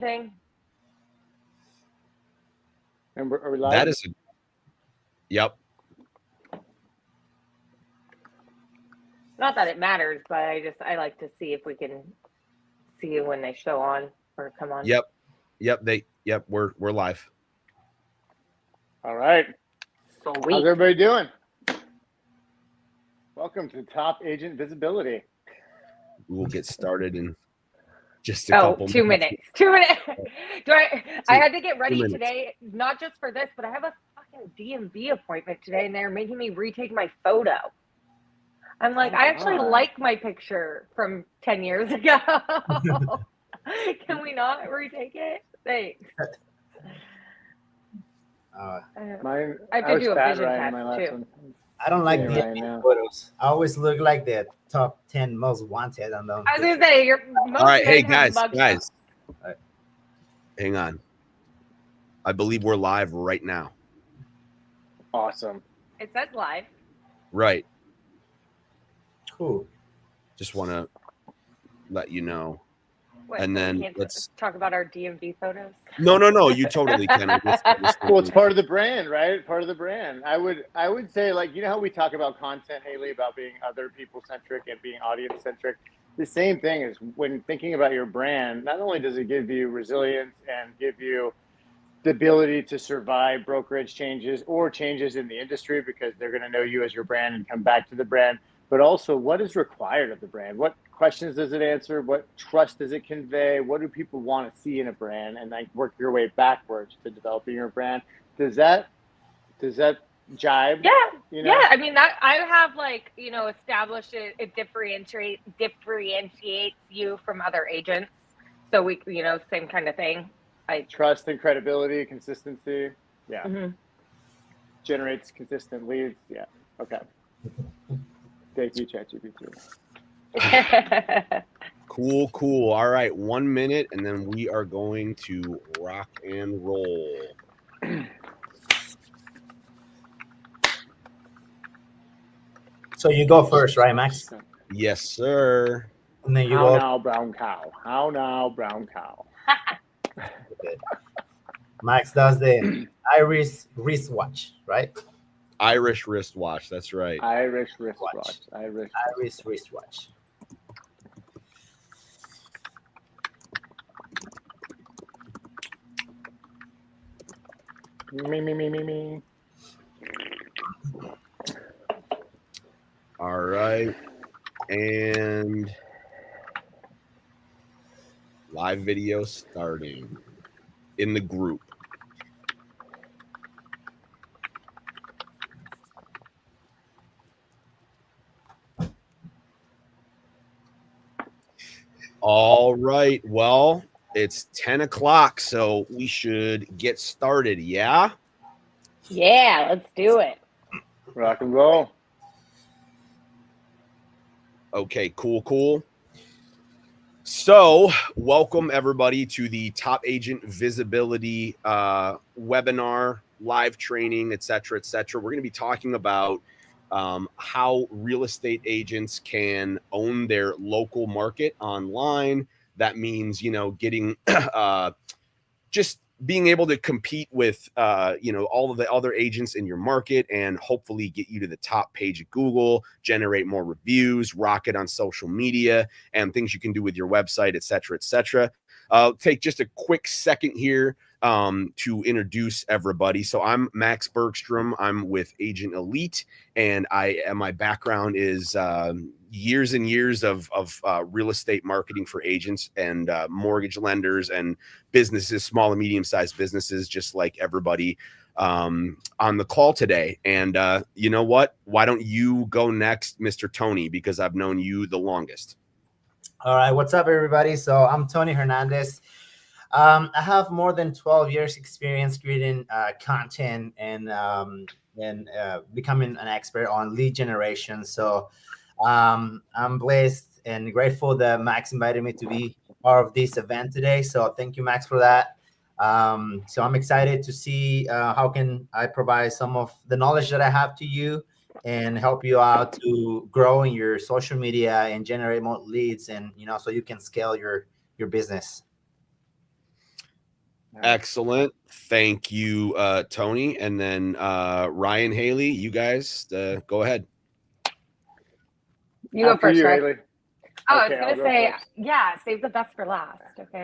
thing? And are we live? That is yep. Not that it matters, but I like to see if we can see you when they show on or come on. Yep. We're live. All right. So How's everybody doing? Welcome to Top Agent Visibility. We'll get started in just a couple 2 minutes. 2 minutes. I had to get ready 2 minutes. today, not just for this, but I have a fucking DMV appointment today, and they're making me retake my photo. I'm like, I actually like my picture from 10 years ago. Can we not retake it? Thanks. I have to do a vision test too. One. I don't like the photos. I always look like the top 10 most wanted on them. I was gonna say you're most all right. Hey men guys. Right. Hang on. I believe we're live right now. Awesome. It says live. Right. Cool. Just want to let you know. What, and then let's talk about our DMV photos. No. You totally can. Well, it's part of the brand, right? Part of the brand. I would say, like, you know how we talk about content, Haley, about being other people centric and being audience centric. The same thing is when thinking about your brand. Not only does it give you resilience and give you the ability to survive brokerage changes or changes in the industry because they're going to know you as your brand and come back to the brand, but also what is required of the brand. What questions does it answer? What trust does it convey? What do people want to see in a brand? And like work your way backwards to developing your brand. Does that jive? Yeah. You know? Yeah. I mean, that I have established it differentiates you from other agents. So we, same kind of thing. Trust and credibility, consistency. Yeah. Mm-hmm. Generates consistent leads. Yeah. Okay. Thank you, ChatGPT. Cool. All right, 1 minute, and then we are going to rock and roll. So you go first, right, Max? Yes, sir. And then you How go. now, brown cow? How now, brown cow? Okay. Max does the Iris wristwatch, right? Irish wristwatch. That's right. Irish wristwatch. Irish wristwatch. Me. All right. And live video starting in the group. All right. Well, it's 10 o'clock, so we should get started. Yeah? Yeah, let's do it. Rock and roll. Okay, cool. So, welcome everybody to the Top Agent Visibility webinar, live training, etc. We're going to be talking about how real estate agents can own their local market online. That means, getting just being able to compete with, all of the other agents in your market and hopefully get you to the top page of Google, generate more reviews, rock it on social media, and things you can do with your website, etc. Take just a quick second here to introduce everybody. So I'm Max Bergstrom. I'm with Agent Elite, and my background is years and years of real estate marketing for agents and mortgage lenders and businesses, small and medium-sized businesses, just like everybody on the call today. And you know what? Why don't you go next, Mr. Tony, because I've known you the longest. All right. What's up, everybody? So I'm Tony Hernandez. I have more than 12 years experience creating content and becoming an expert on lead generation. So I'm blessed and grateful that Max invited me to be part of this event today. So thank you, Max, for that. So I'm excited to see how can I provide some of the knowledge that I have to you and help you out to grow in your social media and generate more leads, and so you can scale your business. Excellent. Thank you, Tony. And then Ryan, Haley, you guys go ahead. You go After first, you, right? Haley. Oh, Okay, I I'll was go gonna say, first. yeah, save the best for last. Okay.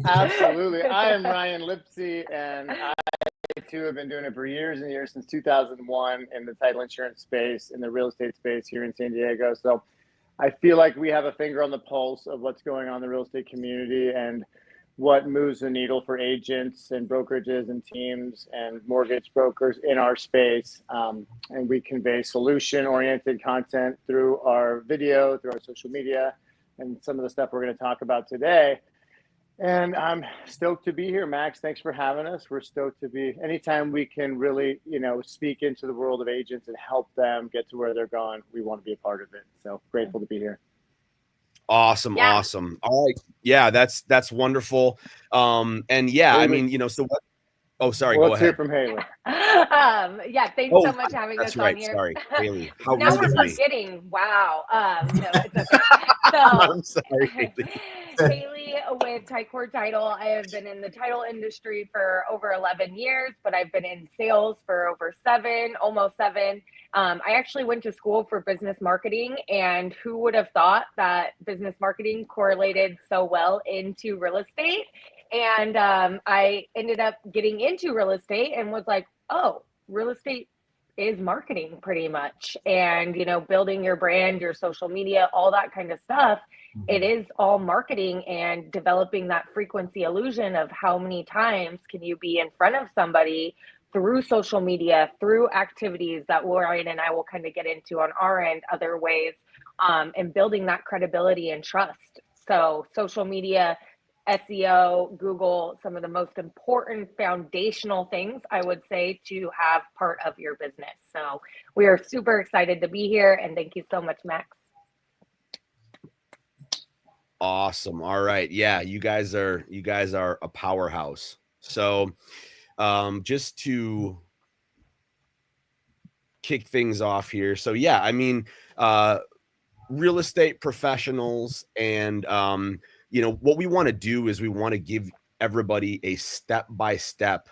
Absolutely. I am Ryan Lipsey, and I too have been doing it for years and years, since 2001, in the title insurance space, in the real estate space here in San Diego. So I feel like we have a finger on the pulse of what's going on in the real estate community and what moves the needle for agents and brokerages and teams and mortgage brokers in our space. And we convey solution-oriented content through our video, through our social media, and some of the stuff we're going to talk about today. And I'm stoked to be here, Max. Thanks for having us. We're stoked to be. Anytime we can really, speak into the world of agents and help them get to where they're going, we want to be a part of it. So grateful to be here. Awesome. Yeah. Awesome. All right. Yeah, that's wonderful. And yeah, Haley. I mean, so what? Oh, sorry. Well, go let's ahead. hear from Haley. Yeah, thanks so much for having That's us right. on here. Sorry, Haley. How Now rude we're of me. forgetting. Wow. No, it's okay. So, I'm sorry, Haley. Haley with Tycor Title. I have been in the title industry for over 11 years, but I've been in sales for over 7, almost 7. I actually went to school for business marketing, and who would have thought that business marketing correlated so well into real estate? And I ended up getting into real estate and was like, oh, real estate is marketing pretty much. And, building your brand, your social media, all that kind of stuff. It is all marketing and developing that frequency illusion of how many times can you be in front of somebody through social media, through activities that Ryan and I will kind of get into on our end, other ways, and building that credibility and trust. So social media, SEO, Google, some of the most important foundational things I would say to have part of your business. So we are super excited to be here, and thank you so much, Max. Awesome. All right. Yeah, you guys are a powerhouse. So just to kick things off here. So yeah, I mean, real estate professionals, and what we want to do is we want to give everybody a step-by-step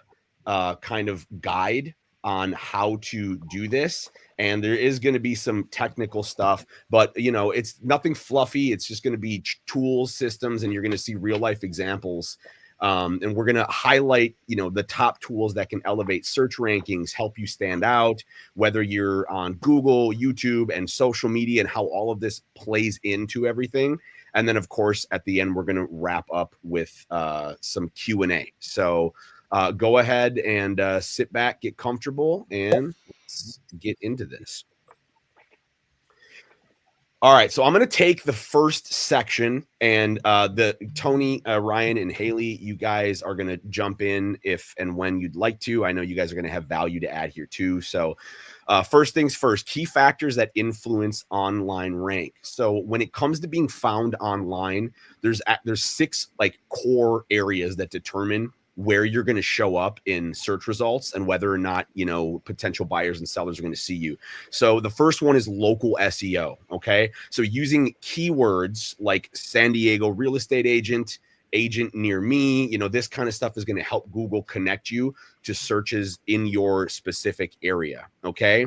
kind of guide on how to do this. And there is going to be some technical stuff, but it's nothing fluffy. It's just going to be tools, systems, and you're going to see real life examples. And we're going to highlight, the top tools that can elevate search rankings, help you stand out, whether you're on Google, YouTube, and social media, and how all of this plays into everything. And then, of course, at the end, we're going to wrap up with some Q&A. So go ahead and sit back, get comfortable, and let's get into this. All right, so I'm going to take the first section, and the Tony, Ryan, and Haley, you guys are going to jump in if and when you'd like to. I know you guys are going to have value to add here too. So first things first, key factors that influence online rank. So when it comes to being found online, there's 6 core areas that determine where you're going to show up in search results and whether or not, potential buyers and sellers are going to see you. So the first one is local SEO. Okay. So using keywords like San Diego real estate agent near me, this kind of stuff is going to help Google connect you to searches in your specific area. Okay.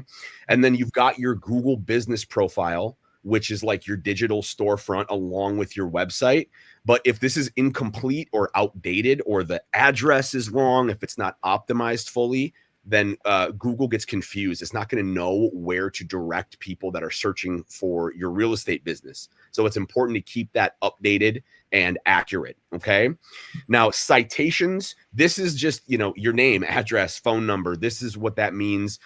And then you've got your Google business profile, which is like your digital storefront along with your website. But if this is incomplete or outdated, or the address is wrong, if it's not optimized fully, then Google gets confused. It's not going to know where to direct people that are searching for your real estate business. So it's important to keep that updated and accurate. Okay. Now, citations, this is just, your name, address, phone number. This is what that means,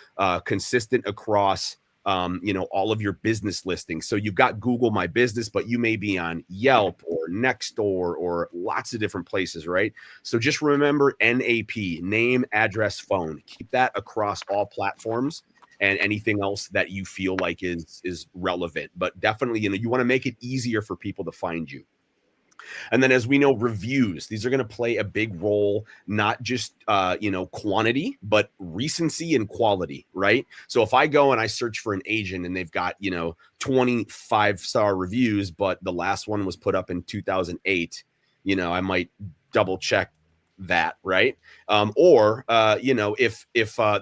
consistent across all of your business listings. So you've got Google My Business, but you may be on Yelp or Nextdoor or lots of different places, right? So just remember NAP, name, address, phone. Keep that across all platforms and anything else that you feel like is relevant. But definitely, you want to make it easier for people to find you. And then, as we know, reviews, these are going to play a big role, not just, quantity, but recency and quality, right? So if I go and I search for an agent and they've got, 25-star reviews, but the last one was put up in 2008, I might double check that, right? Or if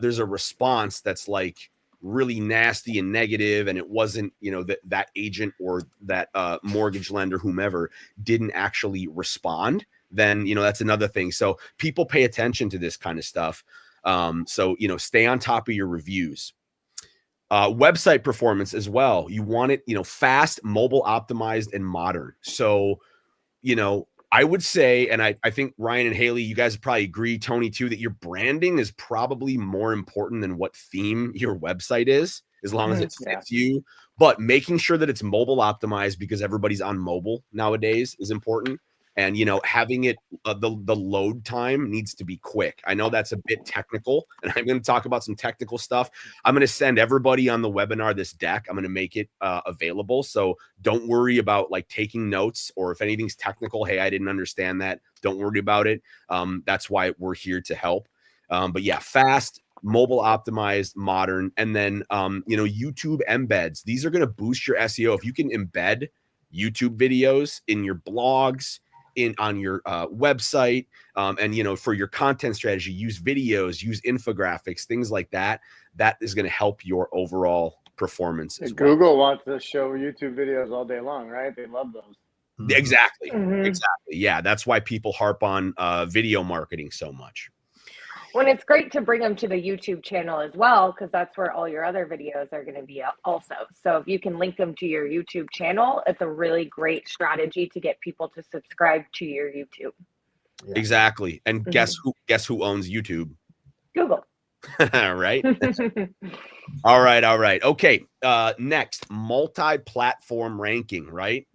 there's a response that's like really nasty and negative, and it wasn't, that agent or that mortgage lender, whomever, didn't actually respond, then that's another thing. So people pay attention to this kind of stuff. So stay on top of your reviews. Website performance as well. You want it, fast, mobile optimized, and modern. So I would say, and I think Ryan and Haley, you guys probably agree, Tony too, that your branding is probably more important than what theme your website is, as long as it fits you. But making sure that it's mobile optimized, because everybody's on mobile nowadays, is important. And having it, the load time needs to be quick. I know that's a bit technical, and I'm going to talk about some technical stuff. I'm going to send everybody on the webinar this deck. I'm going to make it available, so don't worry about like taking notes, or if anything's technical, hey, I didn't understand that, don't worry about it. That's why we're here to help. But yeah, fast, mobile optimized, modern, and then YouTube embeds. These are going to boost your SEO. If you can embed YouTube videos in your blogs, on your website, and for your content strategy, use videos, use infographics, things like that. That is going to help your overall performance as well. Google wants to show YouTube videos all day long, right? They love those. Exactly. Yeah, that's why people harp on video marketing so much. When it's great to bring them to the YouTube channel as well, because that's where all your other videos are going to be also. So if you can link them to your YouTube channel, it's a really great strategy to get people to subscribe to your YouTube. Yeah. Exactly. And guess who owns YouTube? Google. Right? All right. Okay. Next, multi-platform ranking, right?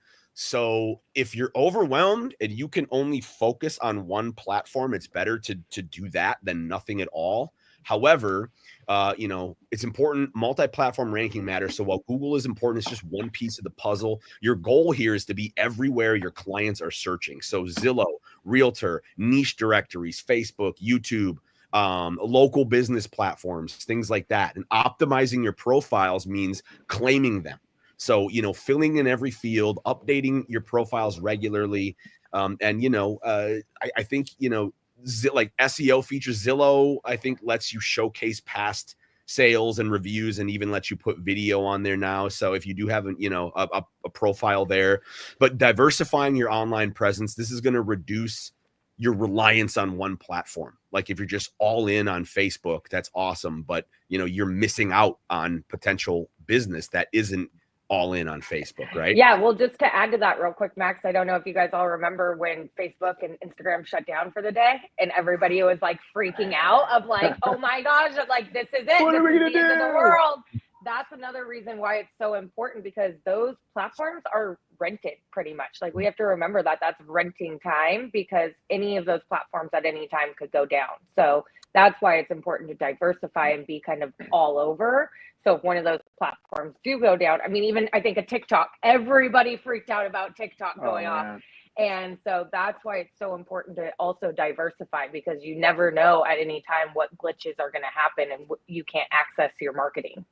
So if you're overwhelmed and you can only focus on one platform, it's better to do that than nothing at all. However, it's important. Multi-platform ranking matters. So while Google is important, it's just one piece of the puzzle. Your goal here is to be everywhere your clients are searching. So Zillow, Realtor, niche directories, Facebook, YouTube, local business platforms, things like that. And optimizing your profiles means claiming them. So, filling in every field, updating your profiles regularly. And, I think, like SEO features, Zillow, I think, lets you showcase past sales and reviews, and even lets you put video on there now. So if you do have a profile there, but diversifying your online presence, this is going to reduce your reliance on one platform. Like if you're just all in on Facebook, that's awesome. But, you're missing out on potential business that isn't all in on Facebook, right? Yeah, well, just to add to that real quick, Max, I don't know if you guys all remember when Facebook and Instagram shut down for the day, and everybody was like freaking out of like, oh my gosh, like this is it. What are we gonna the end of do? the world. That's another reason why it's so important, because those platforms are rented pretty much. Like we have to remember that that's renting time, because any of those platforms at any time could go down. So that's why it's important to diversify and be kind of all over. So if one of those platforms do go down, I mean, even I think a TikTok, everybody freaked out about TikTok going off. And so that's why it's so important to also diversify, because you never know at any time what glitches are going to happen and you can't access your marketing.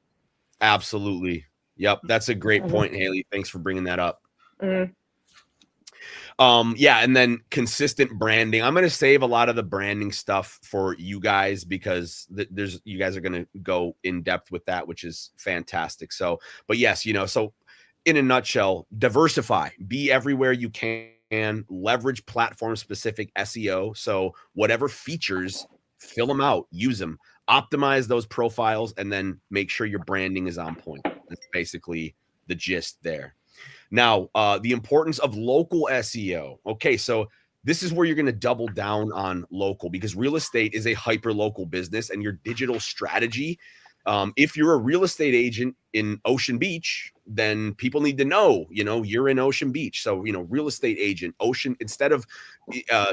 Absolutely. Yep. That's a great point, Haley. Thanks for bringing that up. Yeah, and then consistent branding. I'm going to save a lot of the branding stuff for you guys, because you guys are going to go in depth with that, which is fantastic. So, but yes, so in a nutshell, diversify, be everywhere you can, leverage platform specific SEO. So whatever features, fill them out, use them, optimize those profiles, and then make sure your branding is on point. That's basically the gist there. Now, the importance of local SEO. Okay, so this is where you're going to double down on local, because real estate is a hyper local business, and your digital strategy. If you're a real estate agent in Ocean Beach, then people need to know, you're in Ocean Beach. So, real estate agent, Ocean, instead of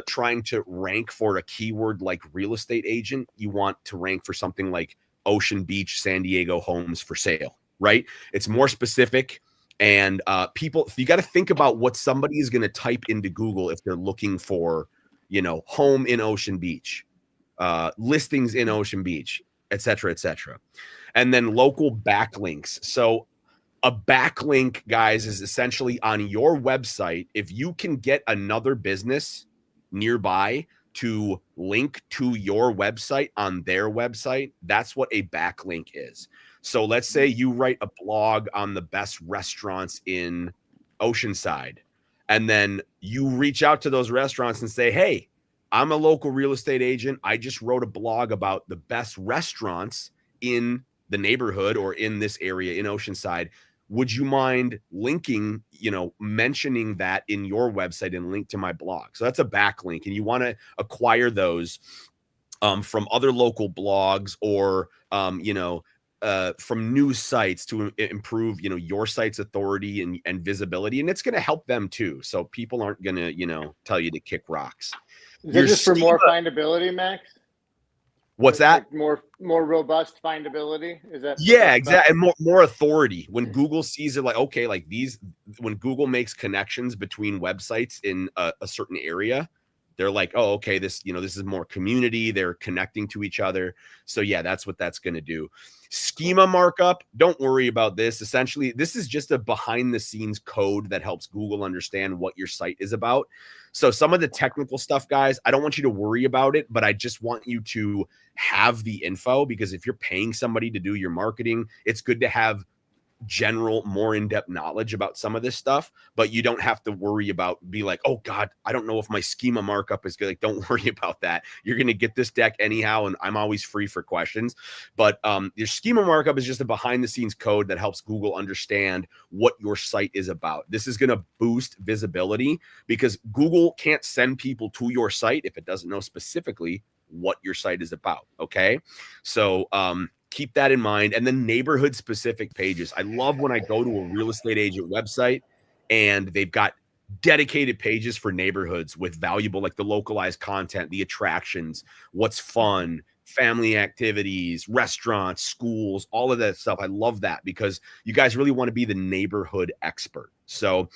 trying to rank for a keyword like real estate agent, you want to rank for something like Ocean Beach, San Diego homes for sale, right? It's more specific. And people, you got to think about what somebody is going to type into Google if they're looking for, home in Ocean Beach, listings in Ocean Beach, et cetera, et cetera. And then local backlinks. So a backlink, guys, is essentially on your website. If you can get another business nearby to link to your website on their website, that's what a backlink is. So let's say you write a blog on the best restaurants in Oceanside, and then you reach out to those restaurants and say, hey, I'm a local real estate agent. I just wrote a blog about the best restaurants in the neighborhood or in this area in Oceanside. Would you mind linking, mentioning that in your website and link to my blog? So that's a backlink, and you want to acquire those from other local blogs or, from news sites to improve, your site's authority and visibility. And it's going to help them too. So people aren't going to, tell you to kick rocks. Is it just for more findability, Max? What's that? Like more robust findability? Is that? Yeah, exactly. And more authority. When Google sees it, like, okay, like when Google makes connections between websites in a certain area, they're like, oh, okay, this is more community. They're connecting to each other. So yeah, that's what that's going to do. Schema markup, don't worry about this. Essentially, this is just a behind the scenes code that helps Google understand what your site is about. So some of the technical stuff, guys, I don't want you to worry about it, but I just want you to have the info, because if you're paying somebody to do your marketing, it's good to have general, more in-depth knowledge about some of this stuff, but you don't have to worry about like, oh God, I don't know if my schema markup is good. Like, don't worry about that. You're going to get this deck anyhow. And I'm always free for questions, but your schema markup is just a behind the scenes code that helps Google understand what your site is about. This is going to boost visibility, because Google can't send people to your site if it doesn't know specifically what your site is about. Okay. So, keep that in mind. And then neighborhood specific pages. I love when I go to a real estate agent website and they've got dedicated pages for neighborhoods with valuable, like the localized content, the attractions, what's fun, family activities, restaurants, schools, all of that stuff. I love that, because you guys really want to be the neighborhood expert. So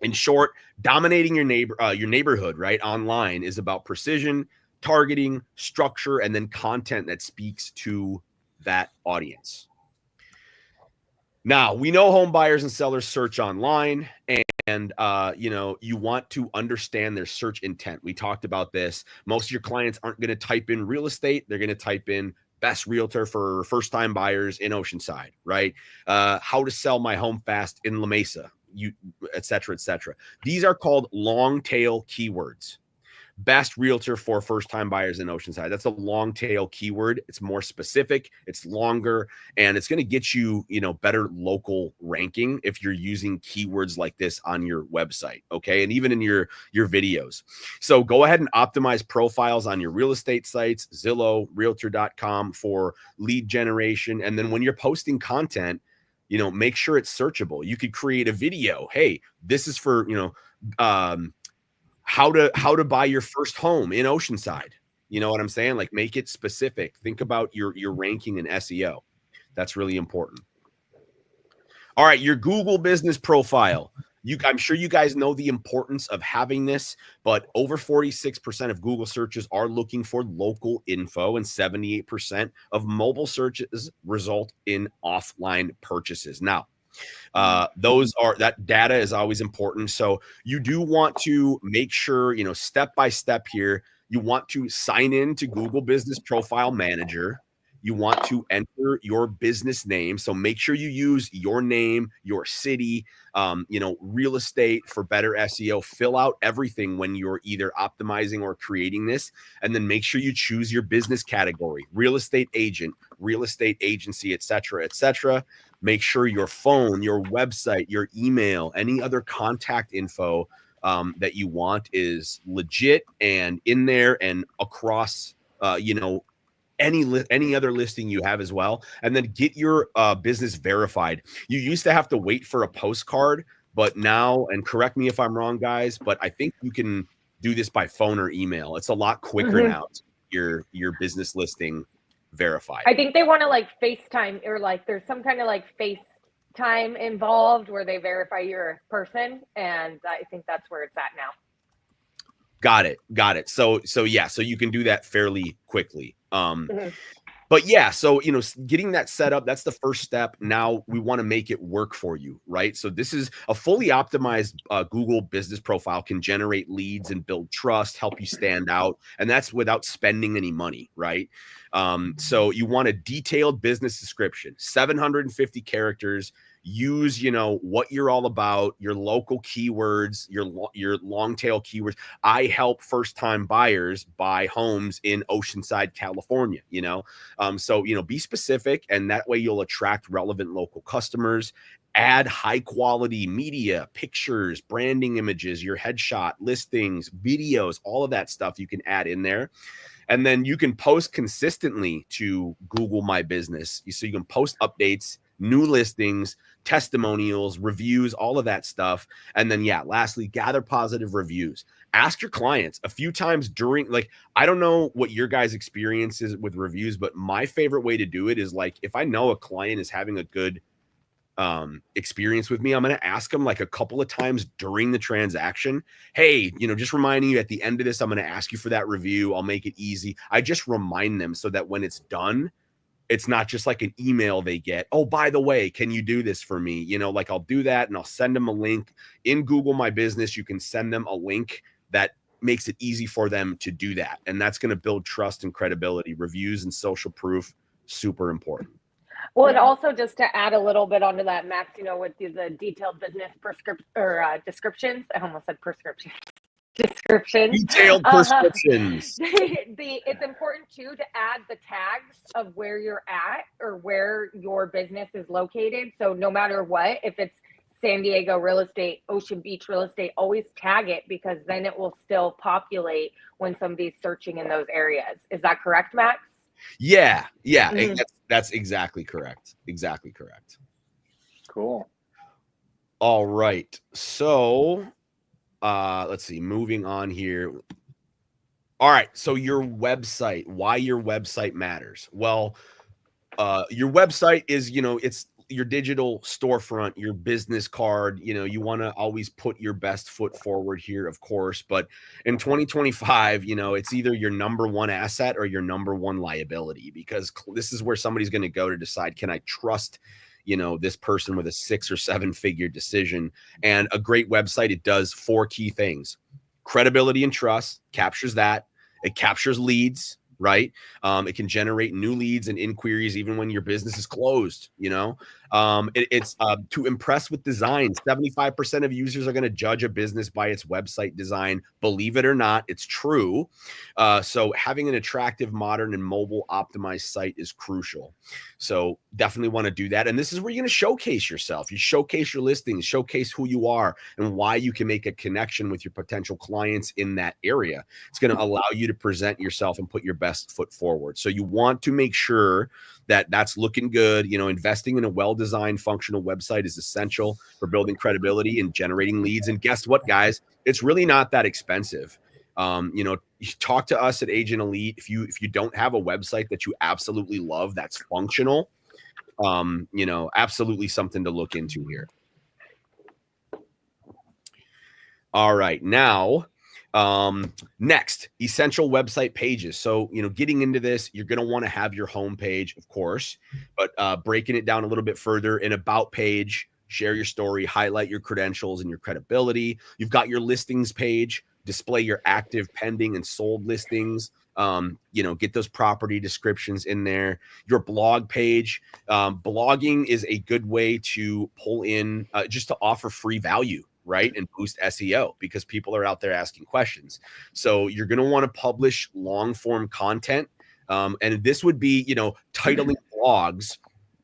in short, dominating your neighborhood, right, online is about precision, targeting, structure, and then content that speaks to that audience. Now, we know home buyers and sellers search online, and you want to understand their search intent. We talked about this. Most of your clients aren't going to type in real estate. They're going to type in best realtor for first-time buyers in Oceanside, right? How to sell my home fast in La Mesa, et cetera, et cetera. These are called long tail keywords. Best realtor for first-time buyers in Oceanside. That's a long tail keyword. It's more specific, it's longer, and it's going to get you, better local ranking if you're using keywords like this on your website. Okay. And even in your videos. So go ahead and optimize profiles on your real estate sites, Zillow, realtor.com for lead generation. And then when you're posting content, make sure it's searchable. You could create a video. Hey, this is for, how to buy your first home in Oceanside. You know what I'm saying? Like, make it specific. Think about your ranking in SEO. That's really important. All right, your Google business profile. I'm sure you guys know the importance of having this, but over 46% of Google searches are looking for local info, and 78% of mobile searches result in offline purchases. Now, that data is always important. So you do want to make sure, step by step here, you want to sign in to Google Business Profile Manager. You want to enter your business name. So make sure you use your name, your city, real estate for better SEO. Fill out everything when you're either optimizing or creating this. And then make sure you choose your business category: real estate agent, real estate agency, et cetera, et cetera. Make sure your phone, your website, your email, any other contact info that you want is legit and in there and across, any other listing you have as well. And then get your business verified. You used to have to wait for a postcard, but now, and correct me if I'm wrong, guys, but I think you can do this by phone or email. It's a lot quicker now to get your business listing verified. I think they want to FaceTime, or there's some kind of FaceTime involved where they verify your person, and I think that's where it's at now. Got it. So yeah, so you can do that fairly quickly. But yeah, so getting that set up, that's the first step. Now we want to make it work for you, right? So this is a fully optimized Google business profile, can generate leads and build trust, help you stand out, and that's without spending any money, right? So you want a detailed business description, 750 characters. Use what you're all about, your local keywords, your long tail keywords. I help first time buyers buy homes in Oceanside, California. So be specific, and that way you'll attract relevant local customers. Add high quality media, pictures, branding images, your headshot, listings, videos, all of that stuff you can add in there. And then you can post consistently to Google My Business. So you can post updates, new listings, testimonials, reviews, all of that stuff. And then, lastly, gather positive reviews. Ask your clients a few times during, I don't know what your guys' experience is with reviews, but my favorite way to do it is if I know a client is having a good experience with me, I'm going to ask them a couple of times during the transaction. Hey, just reminding you at the end of this, I'm going to ask you for that review. I'll make it easy. I just remind them so that when it's done, it's not just an email they get. Oh, by the way, can you do this for me? I'll do that and I'll send them a link in Google My Business. You can send them a link that makes it easy for them to do that. And that's going to build trust and credibility. Reviews and social proof, super important. Well, and also just to add a little bit onto that, Max, with the detailed business descriptions. I almost said prescription. Descriptions. Detailed prescriptions. It's important too to add the tags of where you're at or where your business is located. So no matter what, if it's San Diego real estate, Ocean Beach real estate, always tag it, because then it will still populate when somebody's searching in those areas. Is that correct, Max? Yeah. Mm-hmm. That's exactly correct. Exactly correct. Cool. All right. So let's see, moving on here. All right. So your website, why your website matters. Well, your website is, it's your digital storefront, your business card. You want to always put your best foot forward here, of course. But in 2025, it's either your number one asset or your number one liability, because this is where somebody's going to go to decide, can I trust this person with a 6 or 7 figure decision? And a great website, it does 4 key things: credibility and trust, captures that. It captures leads, right? It can generate new leads and inquiries even when your business is closed. It's to impress with design. 75% of users are going to judge a business by its website design. Believe it or not, it's true. So having an attractive, modern, and mobile optimized site is crucial. So definitely want to do that. And this is where you're going to showcase yourself. You showcase your listings, showcase who you are and why you can make a connection with your potential clients in that area. It's going to allow you to present yourself and put your best foot forward. So you want to make sure that that's looking good. Investing in a well-designed, functional website is essential for building credibility and generating leads. And guess what, guys? It's really not that expensive. You talk to us at Agent Elite. If you don't have a website that you absolutely love, that's functional, absolutely something to look into here. All right. Now, next, essential website pages. So, getting into this, you're going to want to have your home page, of course, but breaking it down a little bit further, an about page, share your story, highlight your credentials and your credibility. You've got your listings page, display your active, pending, and sold listings. Get those property descriptions in there. Your blog page. Blogging is a good way to pull in, just to offer free value, right? And boost SEO, because people are out there asking questions. So you're going to want to publish long form content. And this would be, titling blogs,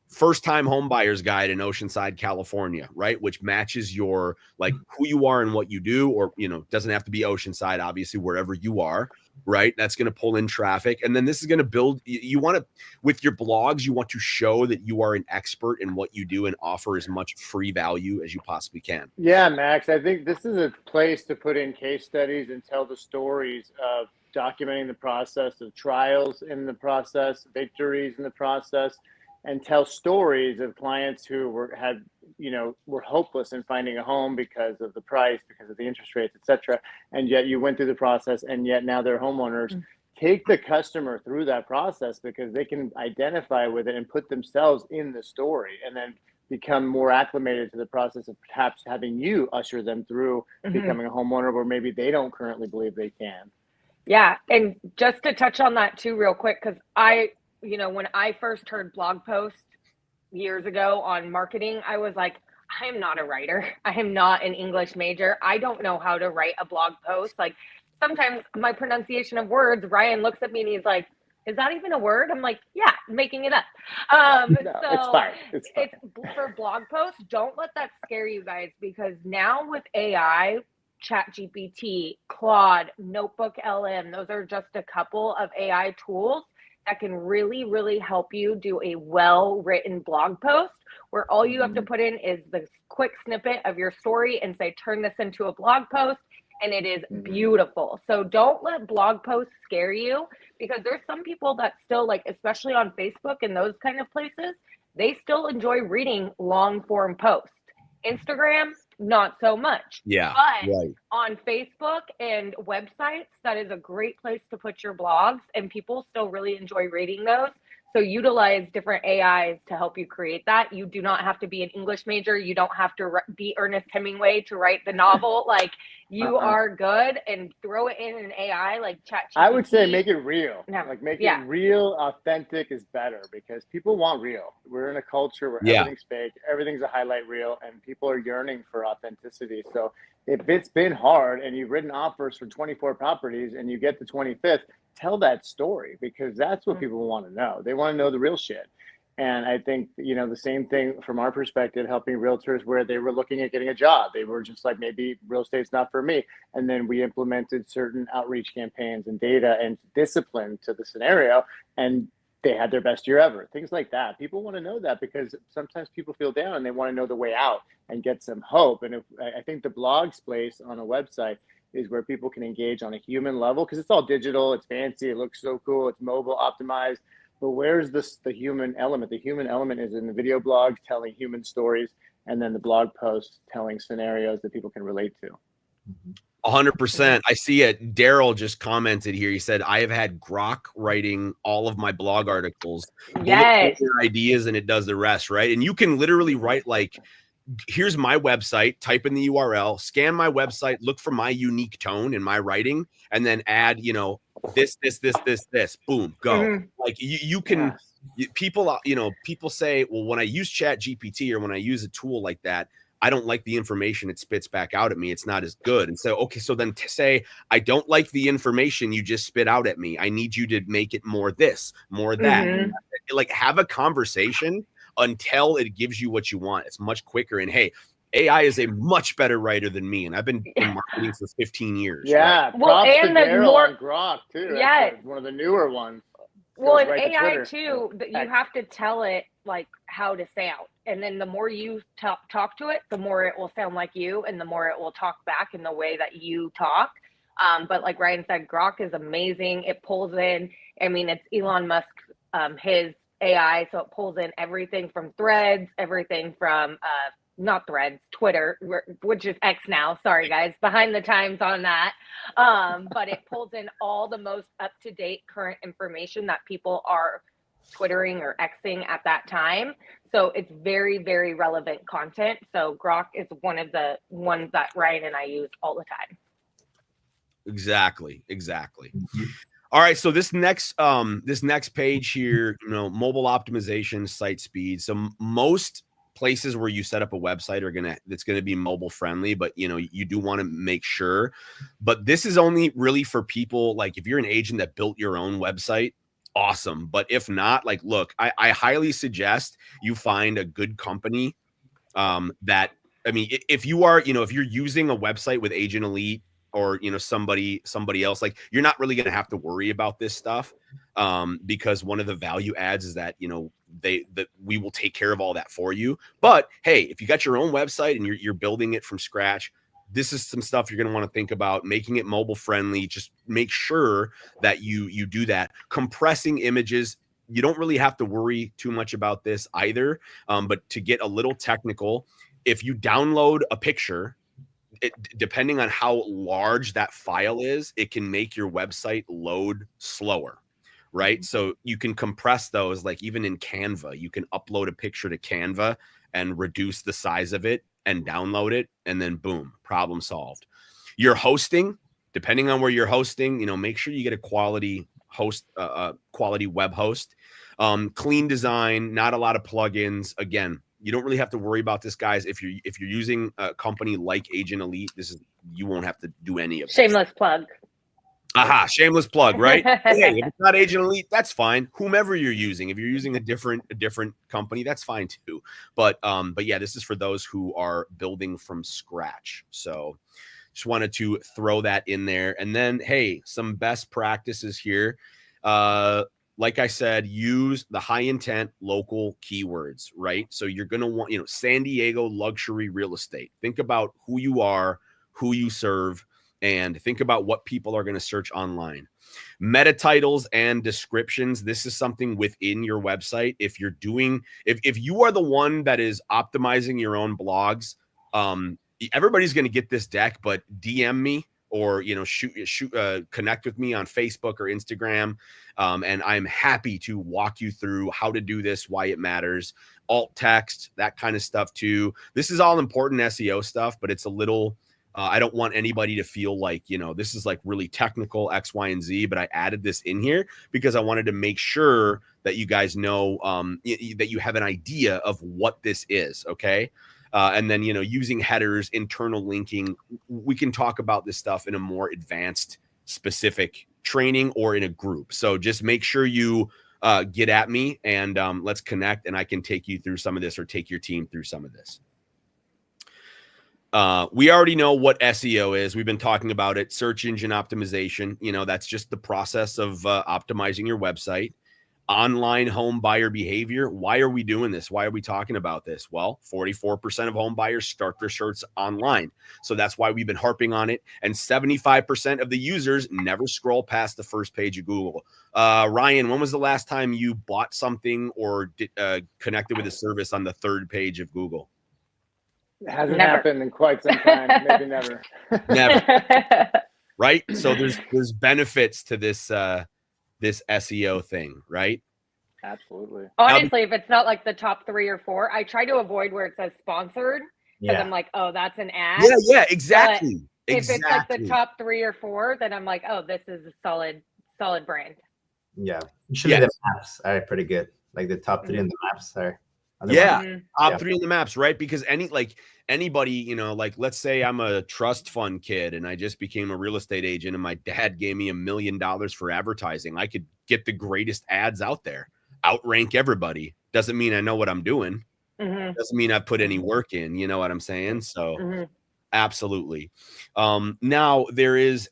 first time home buyer's guide in Oceanside, California, right? Which matches your, who you are and what you do, or, doesn't have to be Oceanside, obviously, wherever you are, right? That's going to pull in traffic. And then this is going to build, you want to, with your blogs, you want to show that you are an expert in what you do and offer as much free value as you possibly can. Yeah, Max, I think this is a place to put in case studies and tell the stories of documenting the process of trials in the process, victories in the process, and tell stories of clients who were hopeless in finding a home because of the price, because of the interest rates, etc. And yet you went through the process, and yet now they're homeowners. take the customer through that process, because they can identify with it and put themselves in the story, and then become more acclimated to the process of perhaps having you usher them through becoming a homeowner where maybe they don't currently believe they can. Yeah. And just to touch on that too, real quick, because when I first heard blog posts years ago on marketing, I was like, I am not a writer. I am not an English major. I don't know how to write a blog post. Like, sometimes my pronunciation of words, Ryan looks at me and he's like, is that even a word? I'm like, yeah, making it up. No, So it's fine. It's for blog posts, don't let that scare you guys, because now with AI, ChatGPT, Claude, Notebook LM, those are just a couple of AI tools that can really, really help you do a well-written blog post, where all you have to put in is the quick snippet of your story and say, turn this into a blog post, and it is beautiful. So don't let blog posts scare you, because there's some people that still, like, especially on Facebook and those kind of places, they still enjoy reading long form posts. Instagram, not so much. Yeah. But right. on Facebook and websites, that is a great place to put your blogs, and people still really enjoy reading those. So utilize different AIs to help you create that. You do not have to be an English major. You don't have to be Ernest Hemingway to write the novel. Like, you are good, and throw it in an AI like ChatGPT. I would say make it real. No. Like, make it real. Authentic is better, because people want real. We're in a culture where everything's fake, everything's a highlight reel, and people are yearning for authenticity. So if it's been hard and you've written offers for 24 properties and you get the 25th, tell that story, because that's what people want to know. They want to know the real shit. And I think, the same thing from our perspective, helping realtors where they were looking at getting a job. They were just like, maybe real estate's not for me. And then we implemented certain outreach campaigns and data and discipline to the scenario, and they had their best year ever. Things like that. People want to know that, because sometimes people feel down and they want to know the way out and get some hope. And I think the blog space on a website is where people can engage on a human level, because it's all digital, it's fancy, it looks so cool, it's mobile optimized. But where's the human element? The human element is in the video blogs telling human stories, and then the blog posts telling scenarios that people can relate to. 100%. I see it. Daryl just commented here. He said, I have had Grok writing all of my blog articles. Yes. Your ideas, and it does the rest, right? And you can literally write like, here's my website, type in the URL, scan my website, look for my unique tone in my writing, and then add, this, boom, go. Like you can, people say, well, when I use ChatGPT or when I use a tool like that, I don't like the information it spits back out at me. It's not as good. And so, okay, so then to say, I don't like the information you just spit out at me. I need you to make it more this, more that. Like, have a conversation until it gives you what you want. It's much quicker. And hey, AI is a much better writer than me, and I've been in marketing for 15 years. Yeah, right? Well, props and to the Daryl more on Grok too. Yeah, That's one of the newer ones. Well, and right to AI Twitter. too, that you have to tell it like how to sound, and then the more you talk to it, the more it will sound like you, and the more it will talk back in the way that you talk. But like Ryan said, Grok is amazing. It pulls in. I mean, it's Elon Musk, his AI, so it pulls in everything from Threads, everything from not Threads, Twitter, which is X now. Sorry, guys, behind the times on that. But it pulls in all the most up-to-date current information that people are Twittering or Xing at that time. So it's very, very relevant content. So Grok is one of the ones that Ryan and I use all the time. Exactly. All right, so this next page here, mobile optimization, site speed. So most places where you set up a website it's gonna be mobile friendly, but you do want to make sure. But this is only really for people like if you're an agent that built your own website, awesome. But if not, like, look, I highly suggest you find a good company that, I mean, if you are, if you're using a website with Agent Elite or somebody else, like, you're not really going to have to worry about this stuff because one of the value adds is that we will take care of all that for you. But hey, if you got your own website and you're building it from scratch, this is some stuff you're going to want to think about, making it mobile friendly. Just make sure that you do that. Compressing images, you don't really have to worry too much about this either. But to get a little technical, if you download a picture, depending on how large that file is, it can make your website load slower, right? So you can compress those, like even in Canva, you can upload a picture to Canva and reduce the size of it and download it, and then boom, problem solved. Your hosting, depending on where you're hosting, make sure you get a quality host, quality web host. Clean design, not a lot of plugins. Again, you don't really have to worry about this, guys. If you're using a company like Agent Elite, you won't have to do any of this. Shameless plug. Aha, shameless plug, right? Hey, if it's not Agent Elite, that's fine. Whomever you're using, if you're using a different company, that's fine too. But yeah, this is for those who are building from scratch. So just wanted to throw that in there. And then, hey, some best practices here. Like I said, use the high intent local keywords, right? So you're going to want, San Diego luxury real estate. Think about who you are, who you serve, and think about what people are going to search online. Meta titles and descriptions. This is something within your website. If you're doing, if you are the one that is optimizing your own blogs, everybody's going to get this deck, but DM me or, connect with me on Facebook or Instagram. And I'm happy to walk you through how to do this, why it matters, alt text, that kind of stuff too. This is all important SEO stuff, but it's a little, I don't want anybody to feel like, this is like really technical X, Y, and Z, but I added this in here because I wanted to make sure that you guys know that you have an idea of what this is. Okay. And then, using headers, internal linking, we can talk about this stuff in a more advanced, specific training or in a group. So just make sure you get at me and let's connect, and I can take you through some of this or take your team through some of this. We already know what SEO is. We've been talking about it. Search engine optimization. That's just the process of optimizing your website. Online home buyer behavior. Why are we doing this? Why are we talking about this? Well, 44% of home buyers start their search online. So that's why we've been harping on it. And 75% of the users never scroll past the first page of Google. Ryan, when was the last time you bought something or connected with a service on the third page of Google? It hasn't happened in quite some time. Maybe never. Never. Right? So there's benefits to this this SEO thing, right? Absolutely. Honestly, if it's not like the top 3 or 4, I try to avoid where it says sponsored because I'm like, oh, that's an ad. Yeah, exactly. But if it's like the top 3 or 4, then I'm like, oh, this is a solid brand. Yeah. Usually the maps are pretty good. Like the top 3 in the maps are. Top 3 in the maps, right? Because anybody, like let's say I'm a trust fund kid and I just became a real estate agent and my dad gave me $1 million for advertising. I could get the greatest ads out there, outrank everybody. Doesn't mean I know what I'm doing. Doesn't mean I've put any work in. You know what I'm saying? So absolutely. Now there's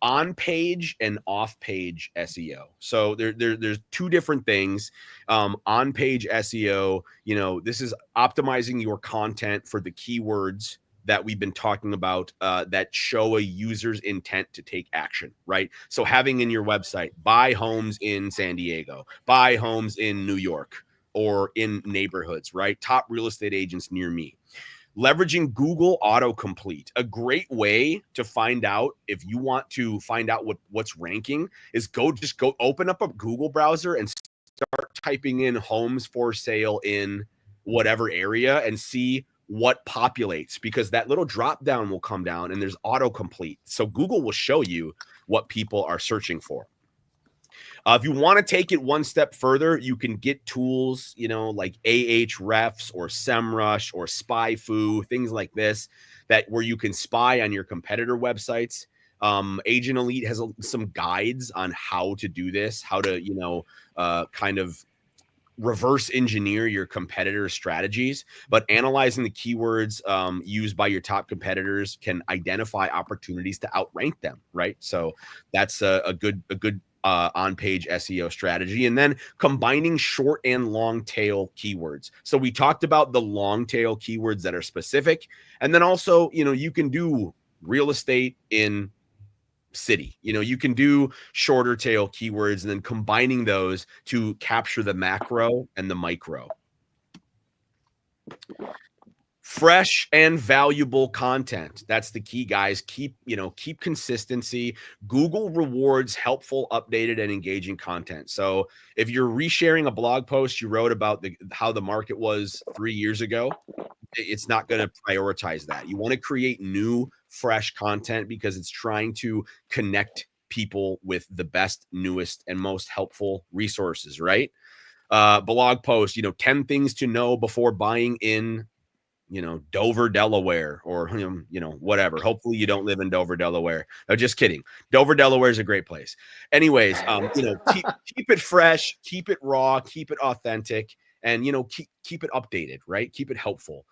on page and off page SEO. So there's 2 different things. On page SEO, this is optimizing your content for the keywords that we've been talking about that show a user's intent to take action, right? So having in your website, buy homes in San Diego, buy homes in New York or in neighborhoods, right? Top real estate agents near me. Leveraging Google autocomplete. A great way to find out if you want to find out what's ranking is go open up a Google browser and start typing in homes for sale in whatever area and see what populates, because that little drop down will come down and there's autocomplete. So Google will show you what people are searching for. If you want to take it one step further, you can get tools, like Ahrefs or SEMrush or SpyFu, things like this, where you can spy on your competitor websites. Agent Elite has some guides on how to do this, how to, kind of reverse engineer your competitor strategies. But analyzing the keywords used by your top competitors can identify opportunities to outrank them, right? So that's a good on-page SEO strategy. And then combining short and long tail keywords. So we talked about the long tail keywords that are specific. And then also, you can do real estate in city. You can do shorter tail keywords and then combining those to capture the macro and the micro. Fresh and valuable content. That's the key, guys. Keep consistency. Google rewards helpful, updated, and engaging content. So if you're resharing a blog post you wrote about how the market was 3 years ago, it's not going to prioritize that. You want to create new, fresh content because it's trying to connect people with the best, newest, and most helpful resources, right? Blog post, 10 things to know before buying in Dover, Delaware, or, whatever. Hopefully you don't live in Dover, Delaware. No, just kidding. Dover, Delaware is a great place. Anyways, keep it fresh, keep it raw, keep it authentic, and, keep it updated, right? Keep it helpful.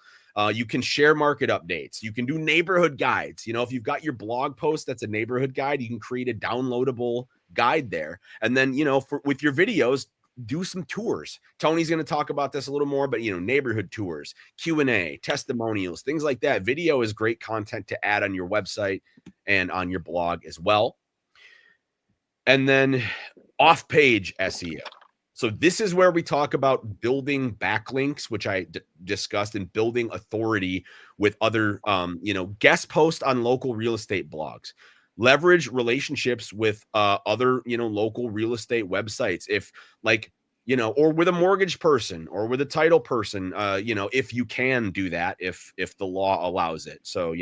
You can share market updates. You can do neighborhood guides. If you've got your blog post that's a neighborhood guide, you can create a downloadable guide there. And then, with your videos, do some tours. Tony's going to talk about this a little more, but neighborhood tours, Q&A, testimonials, things like that. Video is great content to add on your website and on your blog as well. And then off-page SEO. So this is where we talk about building backlinks, which I discussed, and building authority with other, guest posts on local real estate blogs. Leverage relationships with other, local real estate websites. If or with a mortgage person or with a title person, if you can do that, if the law allows it. So,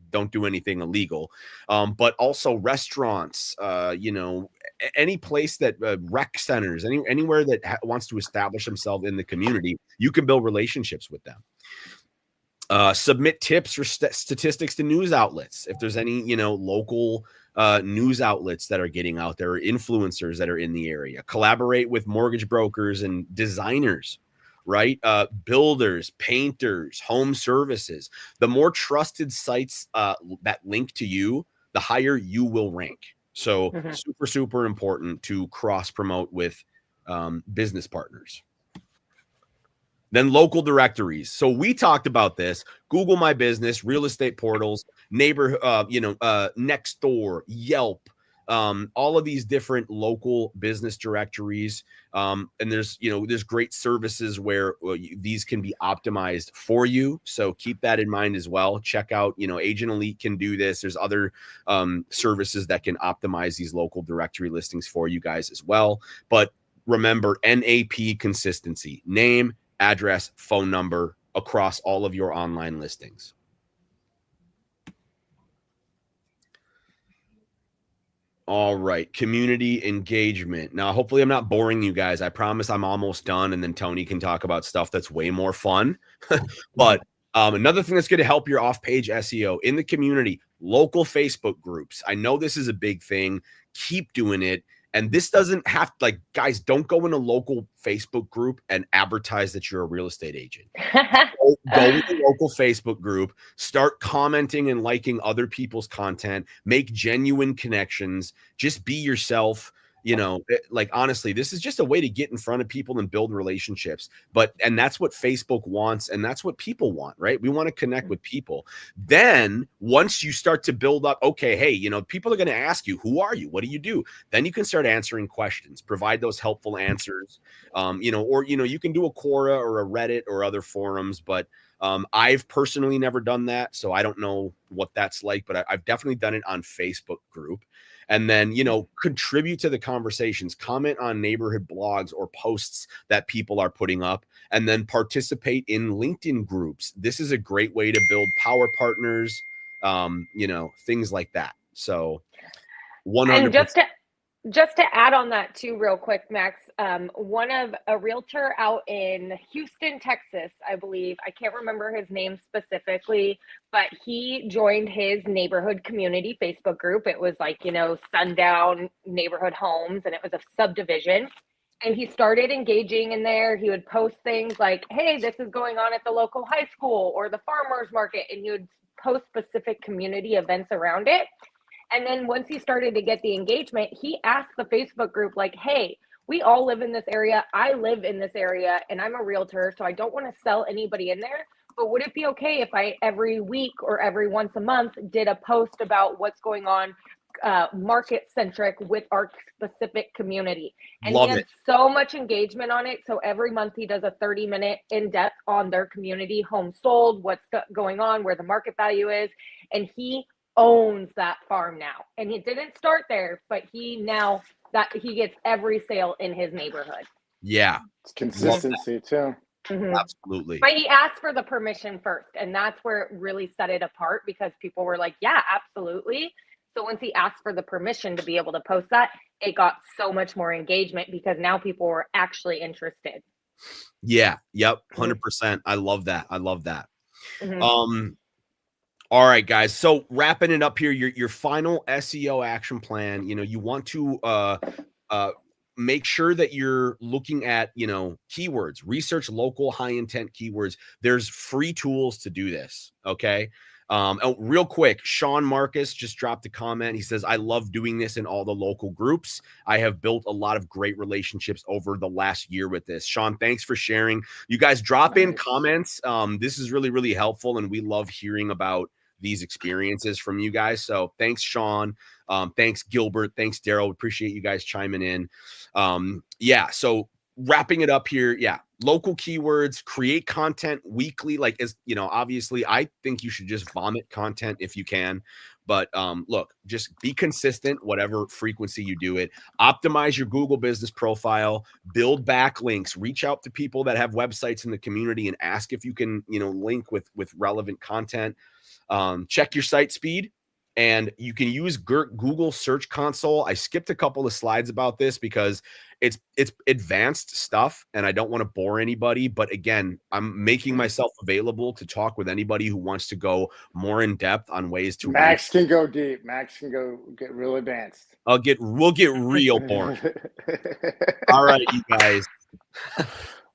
don't do anything illegal. But also restaurants, any place that rec centers, anywhere that wants to establish themselves in the community, you can build relationships with them. Submit tips or statistics to news outlets. If there's any, local news outlets that are getting out there, or influencers that are in the area, collaborate with mortgage brokers and designers, right? Builders, painters, home services. The more trusted sites that link to you, the higher you will rank. So super, super important to cross promote with business partners. Then local directories. So we talked about this: Google My Business, real estate portals, Nextdoor, Yelp, all of these different local business directories. And there's great services where these can be optimized for you. So keep that in mind as well. Check out, Agent Elite can do this. There's other services that can optimize these local directory listings for you guys as well. But remember, NAP consistency: name, address, phone number across all of your online listings. All right, community engagement. Now, hopefully I'm not boring you guys. I promise I'm almost done, and then Tony can talk about stuff that's way more fun. But another thing that's going to help your off-page SEO in the community: local Facebook groups. I know this is a big thing. Keep doing it. And this doesn't have guys, don't go in a local Facebook group and advertise that you're a real estate agent. Go in a local Facebook group, start commenting and liking other people's content, make genuine connections, just be yourself. Honestly, this is just a way to get in front of people and build relationships. And that's what Facebook wants. And that's what people want, right? We want to connect with people. Then once you start to build up, okay, hey, people are going to ask you, who are you? What do you do? Then you can start answering questions, provide those helpful answers. You can do a Quora or a Reddit or other forums, but I've personally never done that. So I don't know what that's like, but I've definitely done it on Facebook group. And then, contribute to the conversations, comment on neighborhood blogs or posts that people are putting up, and then participate in LinkedIn groups. This is a great way to build power partners, things like that. So 100%. And just to add on that too, real quick, Max, one of a realtor out in Houston, Texas, I believe, I can't remember his name specifically, but he joined his neighborhood community Facebook group. It was sundown neighborhood homes, and it was a subdivision. And he started engaging in there. He would post things like, hey, this is going on at the local high school or the farmers market. And he would post specific community events around it. And then once he started to get the engagement, he asked the Facebook group, hey, we all live in this area. I live in this area, and I'm a realtor, so I don't want to sell anybody in there. But would it be okay if I every week or every once a month did a post about what's going on market centric with our specific community. And Love he had it. so much engagement on it. So every month he does a 30-minute in-depth on their community, home sold, what's going on, where the market value is. And he owns that farm now. And he didn't start there, but he gets every sale in his neighborhood. Yeah. It's consistency too. Mm-hmm. Absolutely. But he asked for the permission first, and that's where it really set it apart, because people were like, yeah, absolutely. So once he asked for the permission to be able to post that, it got so much more engagement, because now people were actually interested. Yeah. Yep. 100%. I love that. I love that. Mm-hmm. All right, guys. So wrapping it up here, your final SEO action plan, you want to make sure that you're looking at, keywords, research local high intent keywords. There's free tools to do this. Okay. Real quick, Sean Marcus just dropped a comment. He says, I love doing this in all the local groups. I have built a lot of great relationships over the last year with this. Sean, thanks for sharing. You guys drop in comments. This is really, really helpful. And we love hearing about these experiences from you guys. So thanks, Sean. Thanks, Gilbert. Thanks, Daryl. Appreciate you guys chiming in. So wrapping it up here. Yeah. Local keywords, create content weekly. Like, obviously I think you should just vomit content if you can, but look, just be consistent, whatever frequency you do it. Optimize your Google business profile, build backlinks, reach out to people that have websites in the community and ask if you can, link with relevant content. Check your site speed, and you can use Google Search Console. I skipped a couple of slides about this because it's advanced stuff and I don't want to bore anybody. But again, I'm making myself available to talk with anybody who wants to go more in depth on ways to Max can go deep. Max can go get real advanced. We'll get real boring. All right, you guys.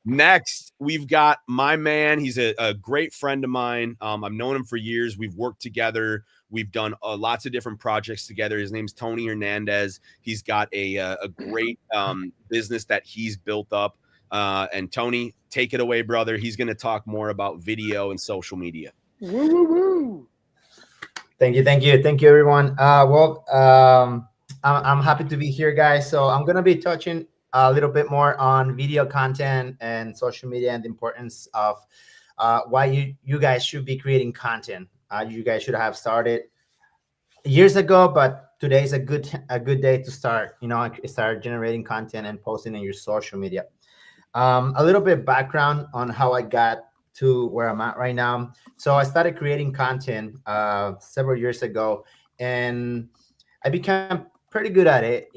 Next, we've got my man. He's a great friend of mine. I've known him for years. We've worked together. We've done lots of different projects together. His name's Tony Hernandez. He's got a great business that he's built up. And Tony, take it away, brother. He's going to talk more about video and social media. Woo, woo, woo. Thank you, everyone. I'm happy to be here, guys. So I'm going to be touching a little bit more on video content and social media and the importance of why you guys should be creating content. You guys should have started years ago, but today is a good day to start. Start generating content and posting in your social media. A little bit of background on how I got to where I'm at right now. So I started creating content several years ago, and I became pretty good at it.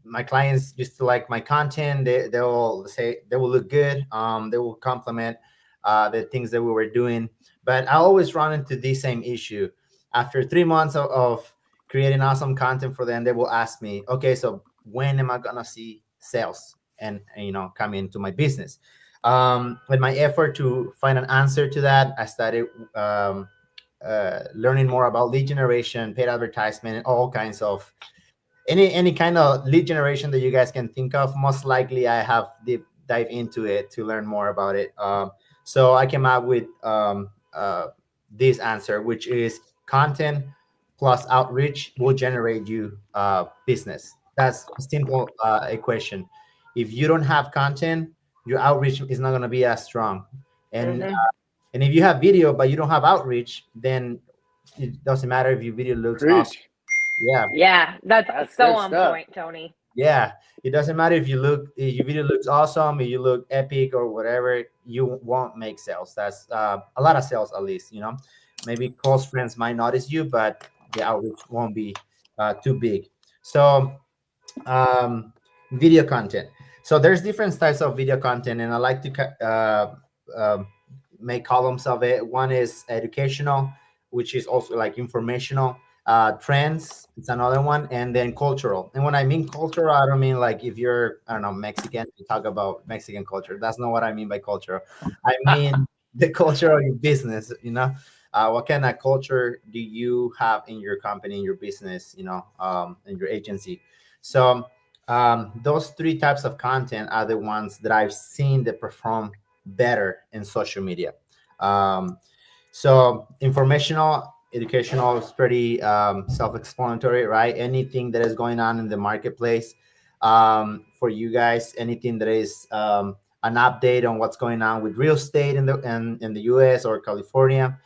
My clients used to like my content. They will say they will look good. They will compliment the things that we were doing. But I always run into the same issue. After 3 months of creating awesome content for them, they will ask me, okay, so when am I gonna see sales and come into my business? With my effort to find an answer to that, I started learning more about lead generation, paid advertisement, and all kinds of any kind of lead generation that you guys can think of. Most likely I have deep dive into it to learn more about it. So I came up with this answer, which is content plus outreach will generate you business. That's a simple equation. If you don't have content, your outreach is not going to be as strong. And and if you have video but you don't have outreach, then it doesn't matter if your video looks awesome. Yeah, that's so on point, Tony. Yeah, it doesn't matter if your video looks awesome, if you look epic or whatever, you won't make sales. That's a lot of sales, at least. Maybe close friends might notice you, but the outreach won't be too big. So video content. So there's different types of video content, and I like to make columns of it. One is educational, which is also like informational. Trends, it's another one, and then cultural. And when I mean cultural, I don't mean like if you're, I don't know, Mexican, to talk about Mexican culture. That's not what I mean by culture. I mean the culture of your business. What kind of culture do you have in your company, in your business, in your agency? So those three types of content are the ones that I've seen that perform better in social media. So informational educational is pretty self-explanatory, right? Anything that is going on in the marketplace, for you guys, anything that is an update on what's going on with real estate in the US or California,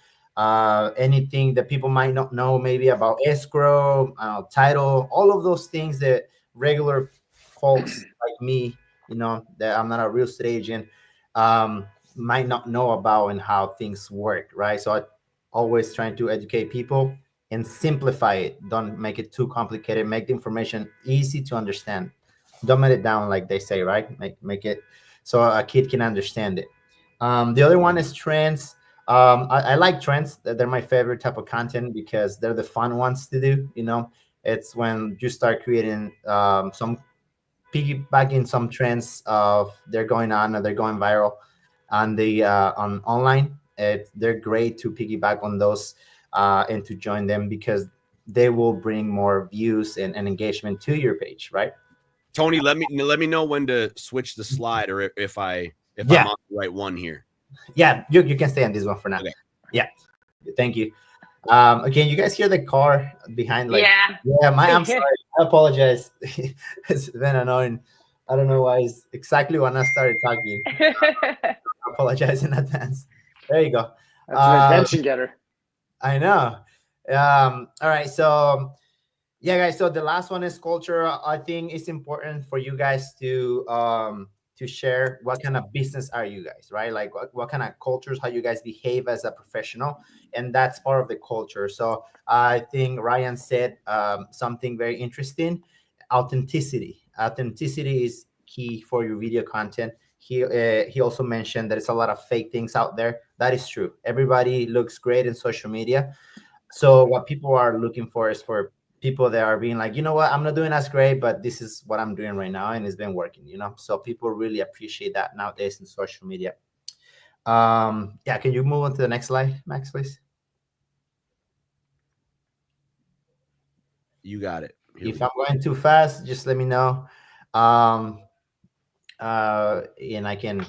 anything that people might not know maybe about escrow, title, all of those things that regular folks like me, that I'm not a real estate agent, um, might not know about and how things work, right? So I always trying to educate people and simplify it. Don't make it too complicated. Make the information easy to understand. Dumb it down, like they say, right? Make it so a kid can understand it. The other one is trends. I like trends. They're my favorite type of content because they're the fun ones to do. It's when you start creating some piggybacking some trends of they're going on or they're going viral on the on online. They're great to piggyback on those and to join them because they will bring more views and engagement to your page, right? Tony, let me know when to switch the slide or if I'm on the right one here. Yeah, you can stay on this one for now. Okay. Yeah, thank you. Again, you guys hear the car behind? I'm sorry. I apologize. It's been annoying. I don't know why. It's exactly when I started talking. I apologize in advance. There you go. That's an attention getter. I know. All right. So, yeah, guys. So the last one is culture. I think it's important for you guys to share what kind of business are you guys, right? Like what kind of cultures, how you guys behave as a professional, and that's part of the culture. So I think Ryan said something very interesting. Authenticity is key for your video content. He also mentioned that it's a lot of fake things out there. That is true. Everybody looks great in social media. So what people are looking for is for people that are being like, you know what, I'm not doing as great, but this is what I'm doing right now, and it's been working. So people really appreciate that nowadays in social media. Yeah, can you move on to the next slide, Max, please? You got it. If I'm going too fast, just let me know. And I can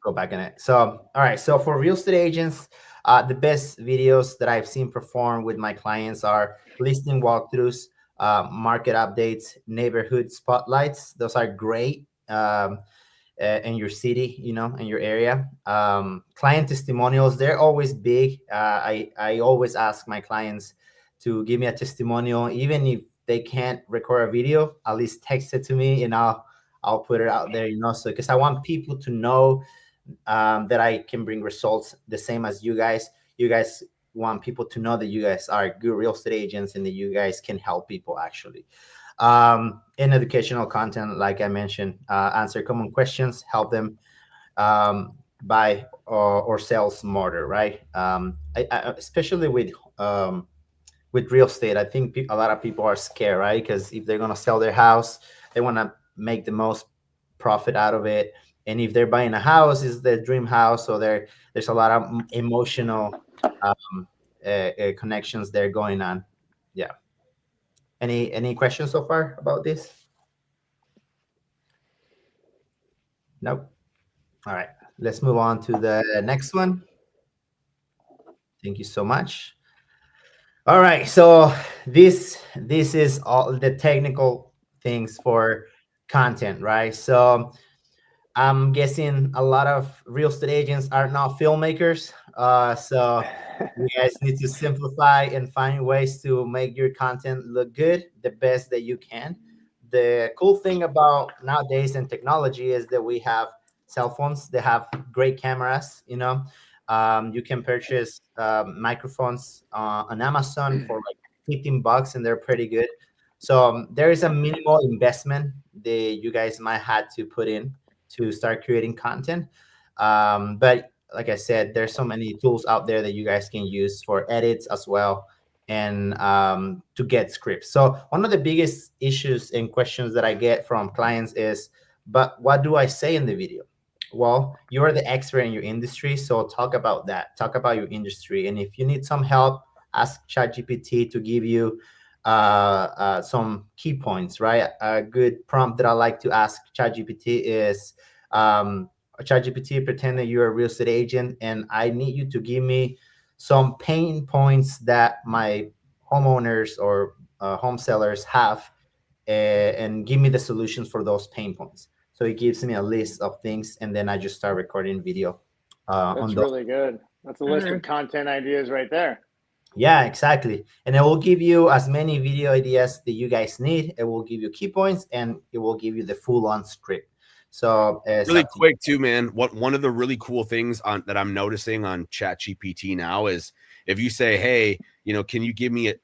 go back in it. So, all right. So for real estate agents, the best videos that I've seen perform with my clients are listing walkthroughs, market updates, neighborhood spotlights. Those are great in your city, in your area. Client testimonials, they're always big. I always ask my clients to give me a testimonial, even if they can't record a video, at least text it to me and I'll put it out there, so because I want people to know that I can bring results the same as you guys. You guys want people to know that you guys are good real estate agents and that you guys can help people actually. In educational content, like I mentioned, answer common questions, help them buy or sell smarter, right? Especially with real estate, I think a lot of people are scared, right? Because if they're going to sell their house, they want to make the most profit out of it. And if they're buying a house, it's their dream house. So there's a lot of emotional connections there going on. Yeah. Any questions so far about this? Nope. All right. Let's move on to the next one. Thank you so much. All right. So this is all the technical things for content, right? So I'm guessing a lot of real estate agents are not filmmakers. So you guys need to simplify and find ways to make your content look good, the best that you can. The cool thing about nowadays and technology is that we have cell phones that have great cameras. You can purchase microphones on Amazon for like $15, and they're pretty good. So there is a minimal investment that you guys might have to put in to start creating content. But like I said, there's so many tools out there that you guys can use for edits as well and to get scripts. So one of the biggest issues and questions that I get from clients is, but what do I say in the video? Well, you're the expert in your industry, so talk about that. Talk about your industry. And if you need some help, ask ChatGPT to give you some key points, right? A good prompt that I like to ask ChatGPT is, ChatGPT, pretend that you're a real estate agent, and I need you to give me some pain points that my homeowners or home sellers have, and give me the solutions for those pain points. So it gives me a list of things, and then I just start recording video That's on those. really good. That's a list of content ideas right there. Yeah, exactly. And it will give you as many video ideas that you guys need. It will give you key points, and it will give you the full-on script. So really quick too, man. One of the really cool things that I'm noticing on ChatGPT now is if you say, "Hey, can you give me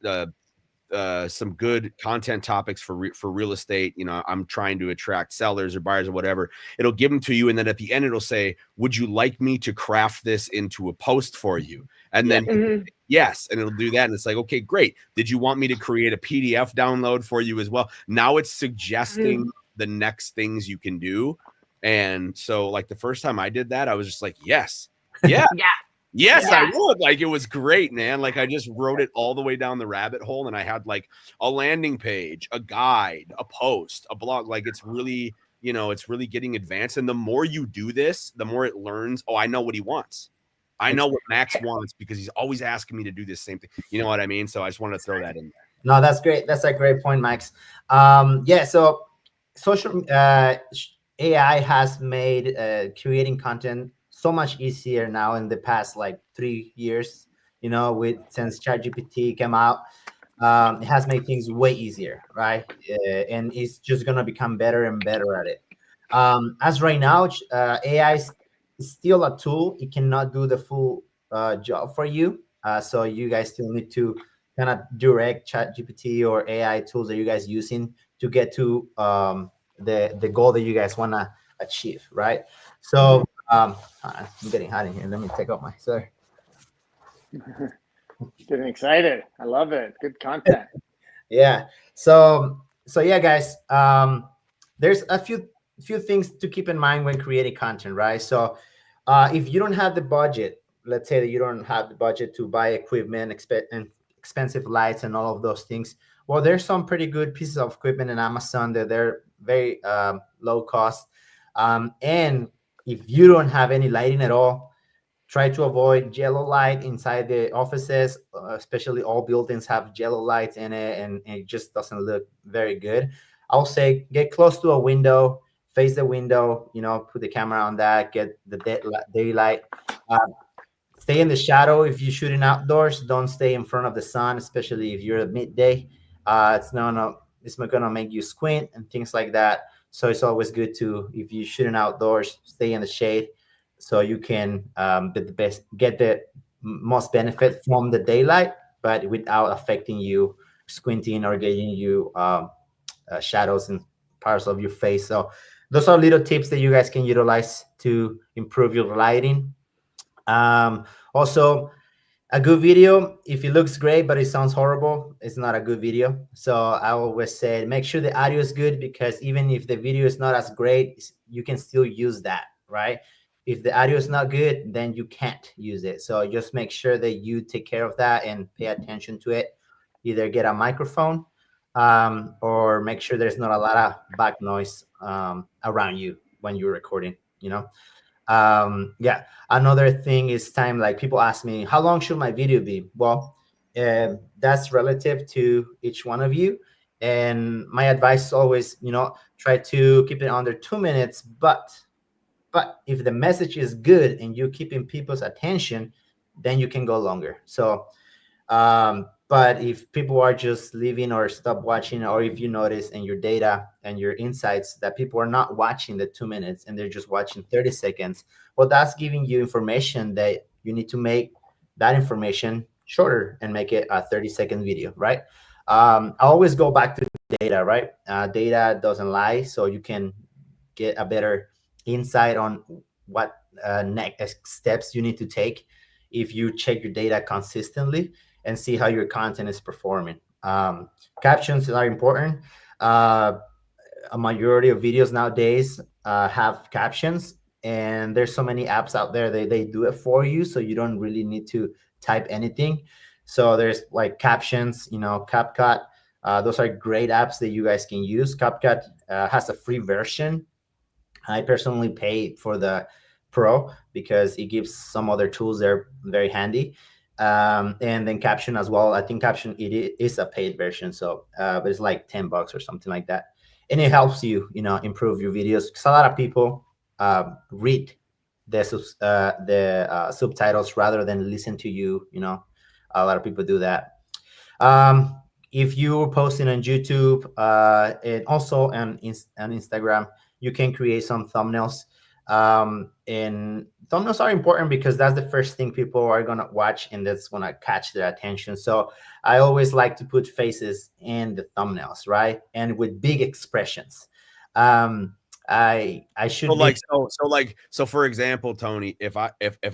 some good content topics for real estate? I'm trying to attract sellers or buyers or whatever." It'll give them to you, and then at the end, it'll say, "Would you like me to craft this into a post for you?" And then yes, and it'll do that, and it's like, okay, great. Did you want me to create a PDF download for you as well? Now it's suggesting the next things you can do. And so like the first time I did that, I was just like, yes, yes, I would. Like, it was great, man. Like, I just wrote it all the way down the rabbit hole, and I had like a landing page, a guide, a post, a blog. Like, it's really, it's really getting advanced. And the more you do this, the more it learns. Oh, I know what he wants. I know what Max wants, because he's always asking me to do this same thing. You know what I mean? So I just wanted to throw that in there. No, that's great. That's a great point, Max. So social AI has made creating content so much easier now in the past like 3 years. Since ChatGPT came out, it has made things way easier, right? And it's just gonna become better and better at it. As right now, AI is still a tool. It cannot do the full job for you. So you guys still need to kind of direct ChatGPT or AI tools that you guys using to get to the goal that you guys want to achieve, right? So I'm getting hot in here. Let me take off my sweater. Getting excited. I love it. Good content. Yeah. So yeah, guys. There's a few things to keep in mind when creating content, right? So if you don't have the budget, let's say that you don't have the budget to buy equipment, and expensive lights and all of those things. Well, there's some pretty good pieces of equipment in Amazon that they're very low cost. And if you don't have any lighting at all, try to avoid yellow light inside the offices. Especially all buildings have yellow lights in it, and it just doesn't look very good. I'll say get close to a window, face the window, put the camera on that, get the daylight. Stay in the shadow if you're shooting outdoors. Don't stay in front of the sun, especially if you're at midday. It's not gonna make you squint and things like that. So it's always good to, if you're shooting outdoors, stay in the shade so you can get the most benefit from the daylight, but without affecting you squinting or getting you shadows in parts of your face. So those are little tips that you guys can utilize to improve your lighting. Also, a good video, if it looks great but it sounds horrible, it's not a good video. So I always say make sure the audio is good, because even if the video is not as great, you can still use that, right? If the audio is not good, then you can't use it. So just make sure that you take care of that and pay attention to it. Either get a microphone, or make sure there's not a lot of back noise around you when you're recording. Another thing is time. Like, people ask me, how long should my video be? Well, that's relative to each one of you, and my advice is always, try to keep it under 2 minutes. But if the message is good and you're keeping people's attention, then you can go longer. So but if people are just leaving or stop watching, or if you notice in your data and your insights that people are not watching the 2 minutes and they're just watching 30 seconds, well, that's giving you information that you need to make that information shorter and make it a 30-second video, right? I always go back to data, right? Data doesn't lie, so you can get a better insight on what next steps you need to take if you check your data consistently and see how your content is performing. Captions are important. A majority of videos nowadays have captions, and there's so many apps out there that they do it for you, so you don't really need to type anything. So there's like captions, CapCut. Those are great apps that you guys can use. CapCut has a free version. I personally pay for the Pro because it gives some other tools that are very handy. And then caption as well. I think caption is a paid version, so but it's like $10 or something like that, and it helps you, improve your videos, because a lot of people read the subtitles rather than listen to you. A lot of people do that. If you're posting on YouTube and also on Instagram, you can create some thumbnails. And thumbnails are important because that's the first thing people are gonna watch, and that's gonna catch their attention. So I always like to put faces in the thumbnails, right? And with big expressions. I should So be like so for example, Tony, if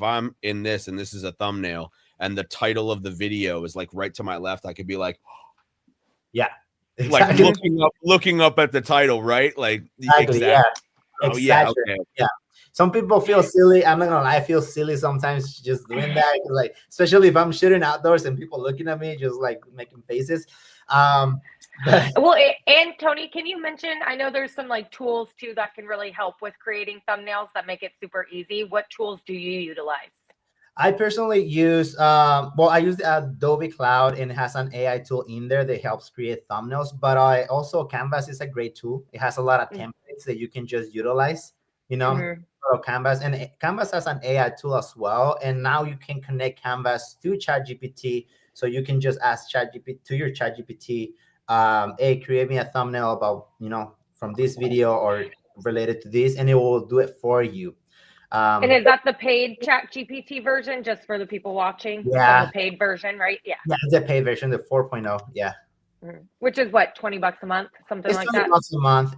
I'm in this and this is a thumbnail and the title of the video is like right to my left, I could be like, yeah, like exactly. looking up at the title, right? Like Exactly, yeah. Oh yeah, Exaggerate. okay. Yeah. Some people feel silly. I'm not gonna lie, I feel silly sometimes just doing that. Like, especially if I'm shooting outdoors and people looking at me, just like making faces. But Well, and Tony, can you mention? I know there's some like tools too that can really help with creating thumbnails that make it super easy. What tools do you utilize? I personally use I use the Adobe Cloud, and it has an AI tool in there that helps create thumbnails. But I also, Canvas is a great tool. It has a lot of templates that you can just utilize, Mm-hmm. Canvas, and Canvas has an AI tool as well. And now you can connect Canvas to ChatGPT, so you can just ask ChatGPT, hey, create me a thumbnail about from this video or related to this, and it will do it for you. And is that the paid Chat GPT version, just for the people watching? It's on the Yeah. paid version, right? Yeah. Yeah, it's a paid version, the 4.0. Yeah. Which is what, $20 a month, something It's like $20 that. a month.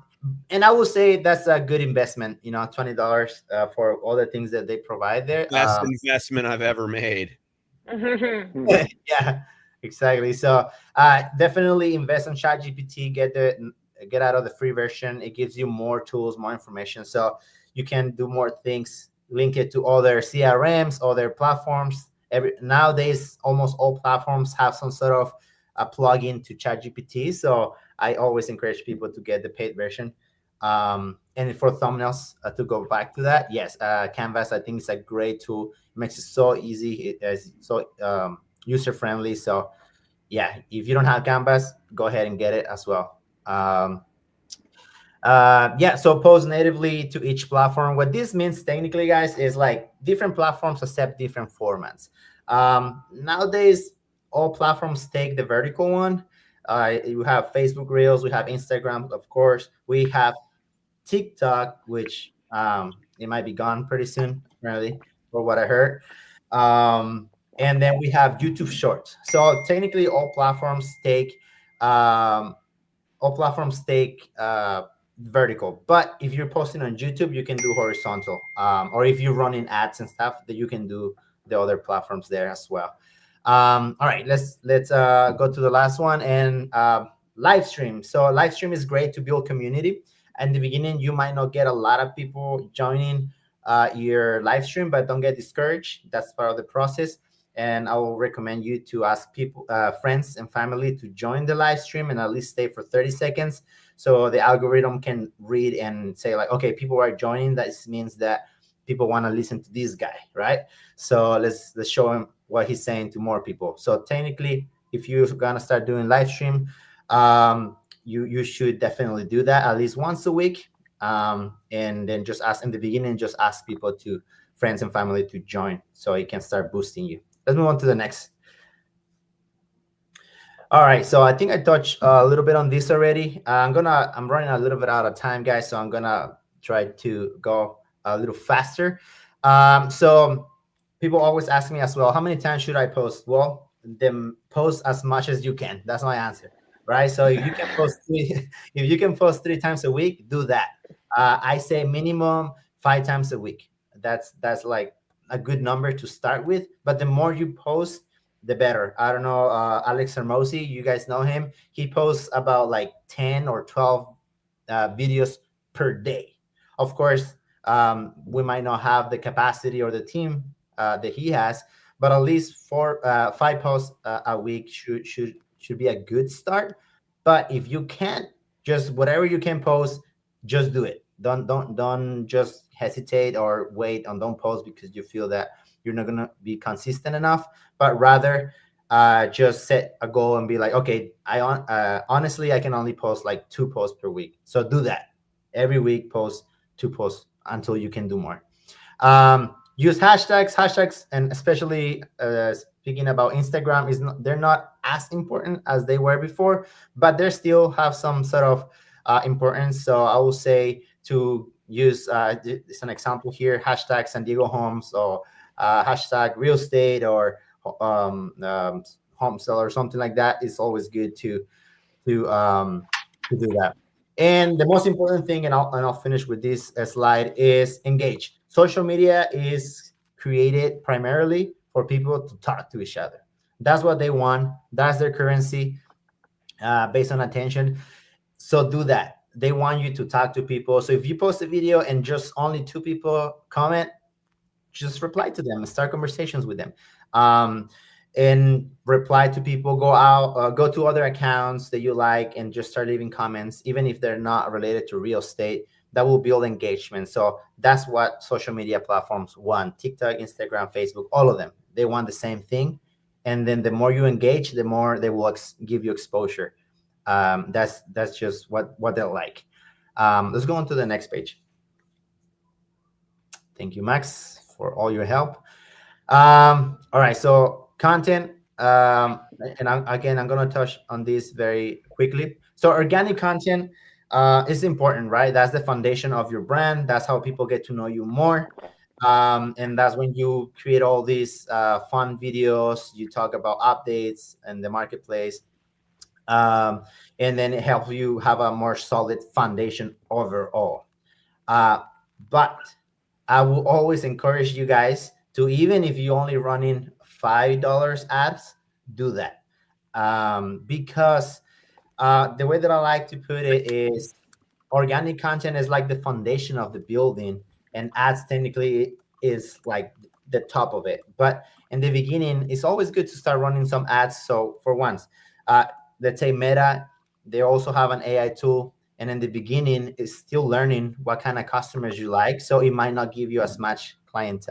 And I would say that's a good investment, $20 for all the things that they provide there. Best investment I've ever made. Yeah, exactly. So definitely invest in ChatGPT, get out of the free version. It gives you more tools, more information. So you can do more things, link it to other CRMs, other platforms. Nowadays, almost all platforms have some sort of a plugin to ChatGPT. So I always encourage people to get the paid version. And for thumbnails, to go back to that, yes, Canvas, I think, is a great tool. It makes it so easy. It is so user friendly. So yeah, if you don't have Canvas, go ahead and get it as well. Yeah, so post natively to each platform. What this means technically, guys, is like different platforms accept different formats. Nowadays, all platforms take the vertical one. You have Facebook Reels, we have Instagram, of course, we have TikTok, which it might be gone pretty soon, apparently, for what I heard. And then we have YouTube Shorts. So technically, um, all platforms take vertical. But if you're posting on YouTube, you can do horizontal. Or if you're running ads and stuff, that you can do the other platforms there as well. All right, let's go to the last one, and live stream. So live stream is great to build community. In the beginning, you might not get a lot of people joining your live stream, but don't get discouraged. That's part of the process. And I will recommend you to ask people, friends and family, to join the live stream and at least stay for 30 seconds. So the algorithm can read and say like, okay, people are joining. That means that people want to listen to this guy, right? So let's show him what he's saying to more people. So technically, if you're gonna start doing live stream, you should definitely do that at least once a week. And then just ask in the beginning, just ask people, to friends and family, to join, so it can start boosting you. Let's move on to the next. All right, so I think I touched a little bit on this already. I'm running a little bit out of time, guys, so I'm gonna try to go a little faster. So people always ask me as well, how many times should I post? Well, then post as much as you can. That's my answer, right? So if you can post if you can post 3 times a week, do that. I say minimum 5 times a week. That's like a good number to start with. But the more you post, the better. I don't know, Alex Hermosi, you guys know him. He posts about like 10 or 12 videos per day. Of course, we might not have the capacity or the team that he has, but at least 5 posts a week should be a good start. But if you can't, just whatever you can post, just do it. Don't just hesitate or wait and don't post because you feel that you're not gonna be consistent enough, but rather just set a goal and be like, okay, honestly I can only post like 2 posts per week. So do that every week, post 2 posts until you can do more. Use hashtags, and especially speaking about Instagram, they're not as important as they were before, but they still have some sort of importance. So I will say to use it's an example here, hashtag San Diego Homes, or hashtag real estate, or home seller, or something like that. It's always good to do that. And the most important thing, and I'll finish with this slide, is engage. Social media is created primarily for people to talk to each other. That's what they want. That's their currency, based on attention. So do that. They want you to talk to people. So if you post a video and just only 2 people comment, just reply to them and start conversations with them. And reply to people, go to other accounts that you like and just start leaving comments, even if they're not related to real estate. That will build engagement. So that's what social media platforms want. TikTok, Instagram, Facebook, all of them, they want the same thing. And then the more you engage, the more they will give you exposure. That's just what they'll like. Let's go on to the next page. Thank you, Max, for all your help. All right, so content, and I'm going to touch on this very quickly. So organic content is important, right? That's the foundation of your brand. That's how people get to know you more. And that's when you create all these fun videos. You talk about updates and the marketplace. And then it helps you have a more solid foundation overall. But I will always encourage you guys to, even if you only running $5 ads, do that. Because the way that I like to put it is, organic content is like the foundation of the building, and ads technically is like the top of it. But in the beginning, it's always good to start running some ads. So for once, let's say Meta, they also have an AI tool. And in the beginning, it's still learning what kind of customers you like. So it might not give you as much client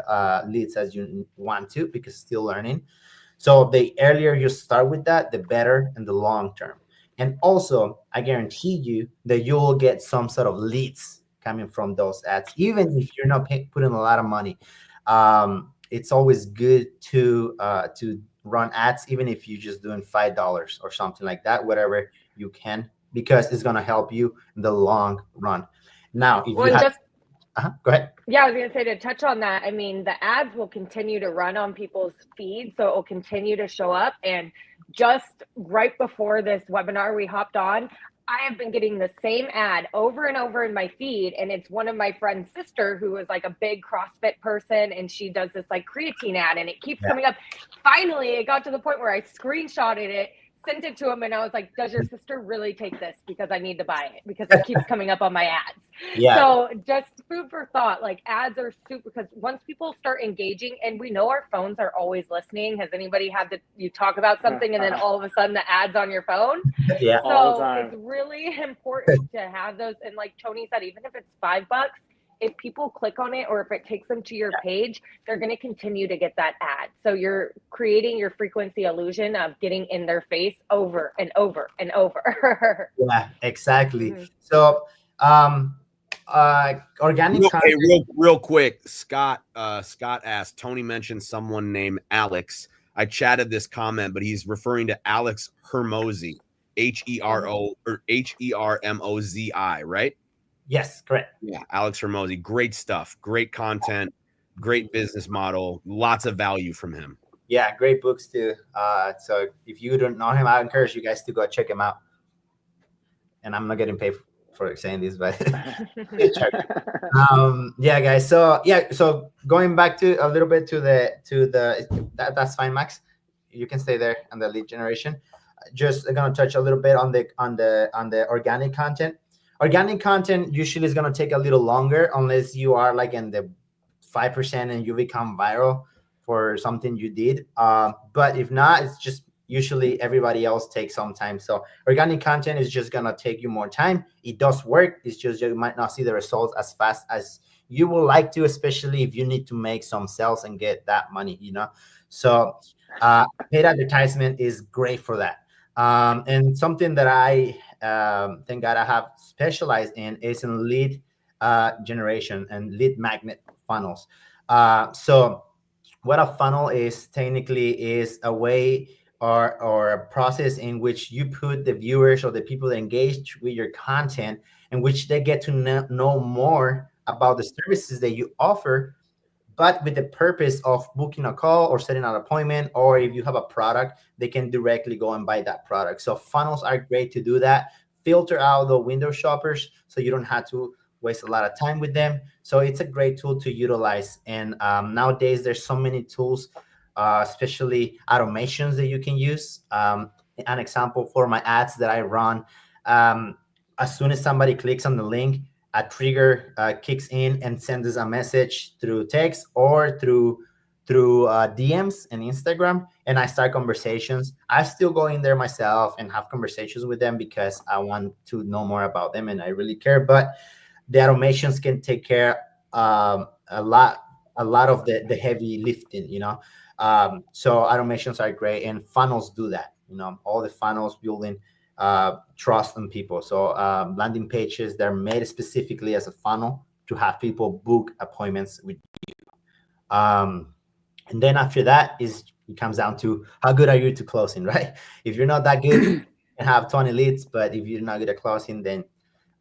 leads as you want to, because it's still learning. So the earlier you start with that, the better in the long term. And also, I guarantee you that you will get some sort of leads coming from those ads, even if you're not putting a lot of money. It's always good to run ads, even if you're just doing $5 or something like that, whatever you can, because it's going to help you in the long run. Now, if you have... Go ahead. Yeah, I was going to say, to touch on that, I mean, the ads will continue to run on people's feeds, so it will continue to show up. And just right before this webinar we hopped on, I have been getting the same ad over and over in my feed. And it's one of my friend's sister, who is like a big CrossFit person, and she does this like creatine ad, and it keeps coming up. Finally, it got to the point where I screenshotted it, sent it to him, and I was like, does your sister really take this? Because I need to buy it, because it keeps coming up on my ads. Yeah. So just food for thought, like ads are super, because once people start engaging, and we know our phones are always listening. Has anybody had you talk about something and then all of a sudden the ads on your phone? Yeah. So it's really important to have those. And like Tony said, even if it's $5, if people click on it, or if it takes them to your page, they're going to continue to get that ad. So you're creating your frequency illusion of getting in their face over and over and over. Yeah, exactly. Mm-hmm. So, organic content. Real quick, Scott asked, Tony mentioned someone named Alex. I chatted this comment, but he's referring to Alex Hermosi, H-E-R-O or H-E-R-M-O-Z-I, right? Yes, correct. Yeah, Alex Hermosi, great stuff, great content, great business model, lots of value from him. Yeah, great books too. So if you don't know him, I encourage you guys to go check him out. And I'm not getting paid for saying this, but yeah, guys. So going back to a little bit to the that's fine, Max. You can stay there on the lead generation. Just gonna touch a little bit on the organic content. Organic content usually is going to take a little longer, unless you are like in the 5% and you become viral for something you did. But if not, it's just usually everybody else takes some time. So organic content is just going to take you more time. It does work. It's just you might not see the results as fast as you will like to, especially if you need to make some sales and get that money, So paid advertisement is great for that. And something that I thank God I have specialized in is in lead generation and lead magnet funnels. So what a funnel is technically is a way or a process in which you put the viewers or the people that engage with your content, in which they get to know more about the services that you offer, but with the purpose of booking a call or setting an appointment, or if you have a product, they can directly go and buy that product. So funnels are great to do that. Filter out the window shoppers so you don't have to waste a lot of time with them. So it's a great tool to utilize. And nowadays there's so many tools, especially automations that you can use. An example for my ads that I run, as soon as somebody clicks on the link, a trigger kicks in and sends us a message through text or through DMs and Instagram, and I start conversations. I still go in there myself and have conversations with them because I want to know more about them and I really care. But the automations can take care a lot of the heavy lifting, so automations are great, and funnels do that. All the funnels building trust in people. So landing pages, they're made specifically as a funnel to have people book appointments with you. And then after that it comes down to how good are you to closing, right? If you're not that good, you can have 20 leads, but if you're not good at closing, then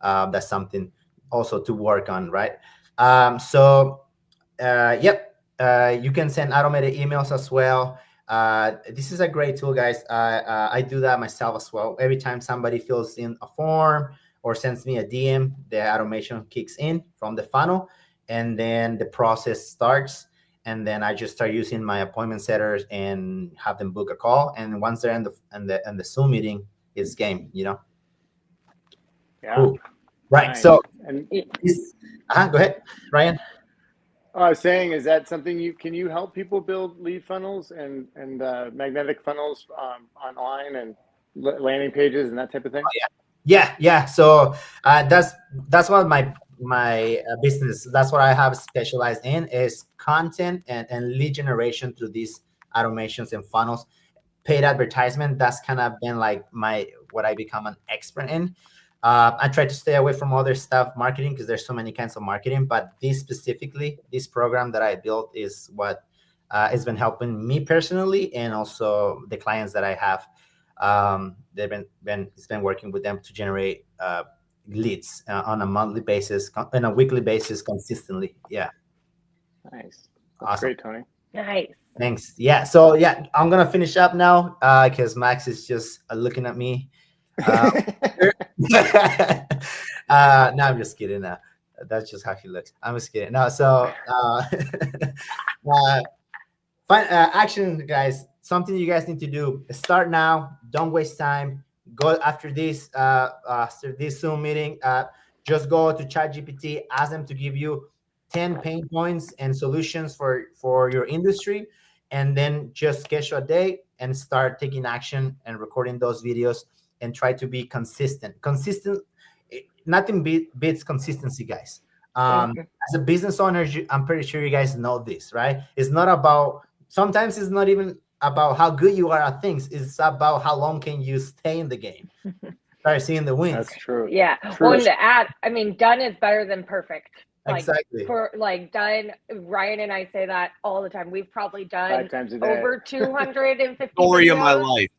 that's something also to work on, right? You can send automated emails as well. This is a great tool, guys. I do that myself as well. Every time somebody fills in a form or sends me a DM, the automation kicks in from the funnel, and then the process starts. And then I just start using my appointment setters and have them book a call. And once they're in the Zoom meeting, it's game. Yeah. Cool. Right. Nice. So, and go ahead, Ryan. I was saying, is that something can you help people build lead funnels and magnetic funnels online and landing pages and that type of thing? Yeah. So that's what my business. That's what I have specialized in is content and lead generation through these automations and funnels. Paid advertisement, that's kind of been like what I become an expert in. I try to stay away from other stuff, marketing, because there's so many kinds of marketing. But this program that I built is what has been helping me personally, and also the clients that I have. It's been working with them to generate leads on a monthly basis, on a weekly basis, consistently. Yeah. Nice. That's awesome. Great, Tony. Nice. Thanks. Yeah. So I'm gonna finish up now because Max is just looking at me. No, I'm just kidding. That's just how he looks. I'm just kidding. No, so action, guys. Something you guys need to do. Start now. Don't waste time. Go after this Zoom meeting. Just go to ChatGPT. Ask them to give you 10 pain points and solutions for your industry, and then just schedule a day and start taking action and recording those videos. And try to be consistent. Nothing beats consistency, guys. As a business owner, I'm pretty sure you guys know this, right? Sometimes it's not even about how good you are at things. It's about how long can you stay in the game. Start seeing the wins. That's true. Yeah. True. Well, to add, done is better than perfect. Exactly. Done. Ryan and I say that all the time. We've probably done 5 times a day. over 250 Story videos. of my life.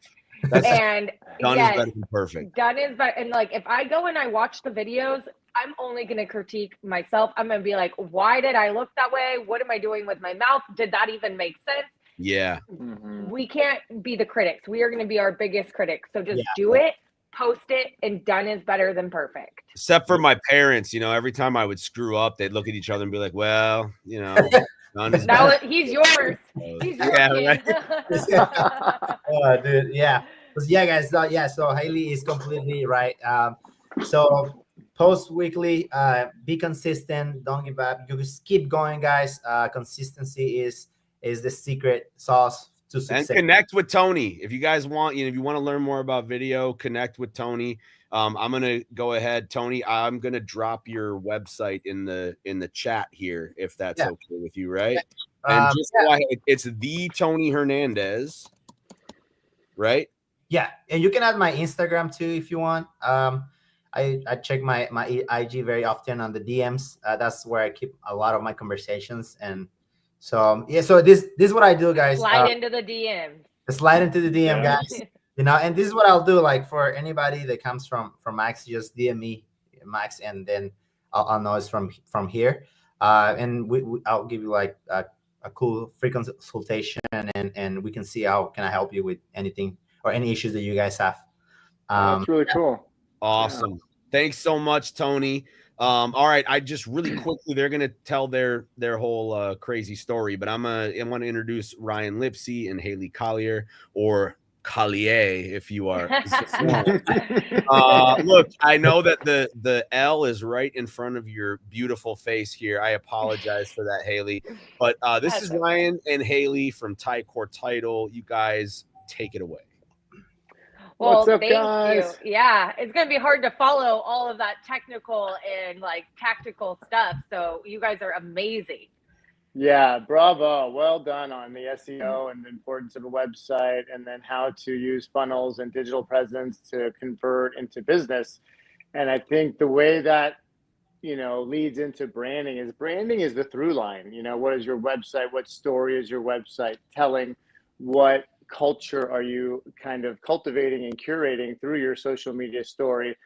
That's And done is better than perfect. Done is better. And if I go and I watch the videos, I'm only going to critique myself. I'm going to be like, why did I look that way? What am I doing with my mouth? Did that even make sense? Yeah. Mm-hmm. We can't be the critics. We are going to be our biggest critics. So just do it, post it, and done is better than perfect. Except for my parents, every time I would screw up, they'd look at each other and be like, well, done is better. He's yours. He's yours. Yeah, Oh, dude, yeah. Yeah, guys. So Haylie is completely right. So post weekly, be consistent. Don't give up. You just keep going, guys. Consistency is the secret sauce to success. And connect with Tony if you guys want. If you want to learn more about video, connect with Tony. I'm gonna go ahead, Tony. I'm gonna drop your website in the chat here, if that's Yeah. okay with you, right? And just yeah. it's the Tony Hernandez, right? Yeah, and you can add my Instagram too if you want. I check my IG very often on the DMs. That's where I keep a lot of my conversations, and so yeah. So this is what I do, guys. Slide into the DM. Slide into the DM, Yeah. guys. You know, and this is what I'll do. Like for anybody that comes from Max, just DM me, Max, and then I'll know it's from here. And I'll give you like a cool free consultation, and we can see how can I help you with anything or any issues that you guys have. That's really cool. Awesome. Thanks so much, Tony. All right, I just really quickly, they're gonna tell their whole crazy story, but I want to introduce Ryan Lipsey and Haylie Collier, or Collier if you are. Look, I know that the L is right in front of your beautiful face here. I apologize for that, Haylie. But this That's is okay. Ryan and Haylie from Tycore Title. You guys take it away. Well, What's up, thank guys? you. Yeah, it's going to be hard to follow all of that technical and like tactical stuff. So you guys are amazing. Yeah, bravo. Well done on the SEO and the importance of a website, and then how to use funnels and digital presence to convert into business. And I think the way that, leads into branding is the through line. What is your website? What story is your website telling? What culture are you kind of cultivating and curating through your social media story?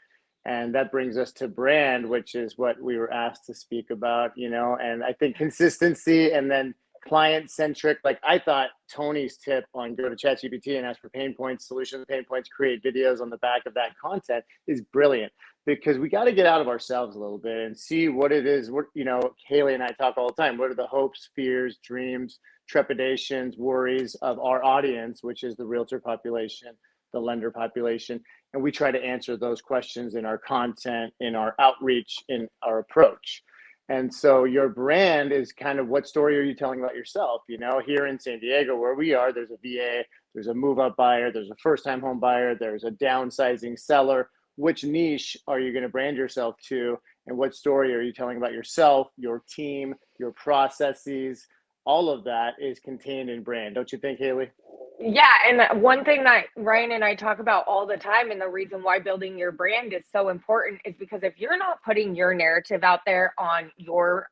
And that brings us to brand, which is what we were asked to speak about, and I think consistency and then client centric. Like I thought Tony's tip on go to ChatGPT and ask for pain points, solutions, pain points, create videos on the back of that content is brilliant, because we got to get out of ourselves a little bit and see what it is. Haylie and I talk all the time. What are the hopes, fears, dreams, trepidations, worries of our audience, which is the realtor population, the lender population? And we try to answer those questions in our content, in our outreach, in our approach. And so your brand is kind of, what story are you telling about yourself? Here in San Diego, where we are, there's a VA, there's a move-up buyer, there's a first-time home buyer, there's a downsizing seller. Which niche are you going to brand yourself to? And what story are you telling about yourself, your team, your processes? All of that is contained in brand. Don't you think, Haylie? Yeah, and one thing that Ryan and I talk about all the time, and the reason why building your brand is so important, is because if you're not putting your narrative out there on your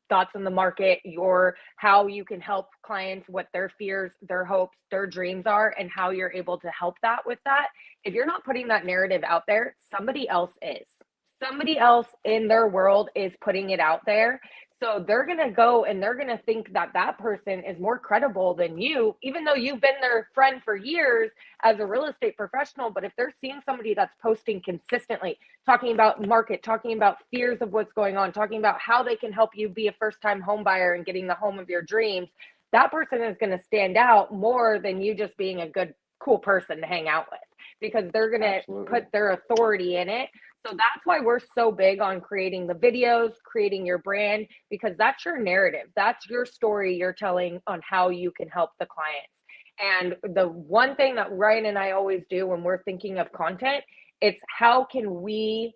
thoughts on the market, how you can help clients, what their fears, their hopes, their dreams are, and how you're able to help that with that. If you're not putting that narrative out there, somebody else is. Somebody else in their world is putting it out there. So they're going to go and they're going to think that that person is more credible than you, even though you've been their friend for years as a real estate professional. But if they're seeing somebody that's posting consistently, talking about market, talking about fears of what's going on, talking about how they can help you be a first-time home buyer and getting the home of your dreams, that person is going to stand out more than you just being a good, cool person to hang out with, because they're going to put their authority in it. So that's why we're so big on creating the videos, creating your brand, because that's your narrative. That's your story you're telling on how you can help the clients. And the one thing that Ryan and I always do when we're thinking of content, it's how can we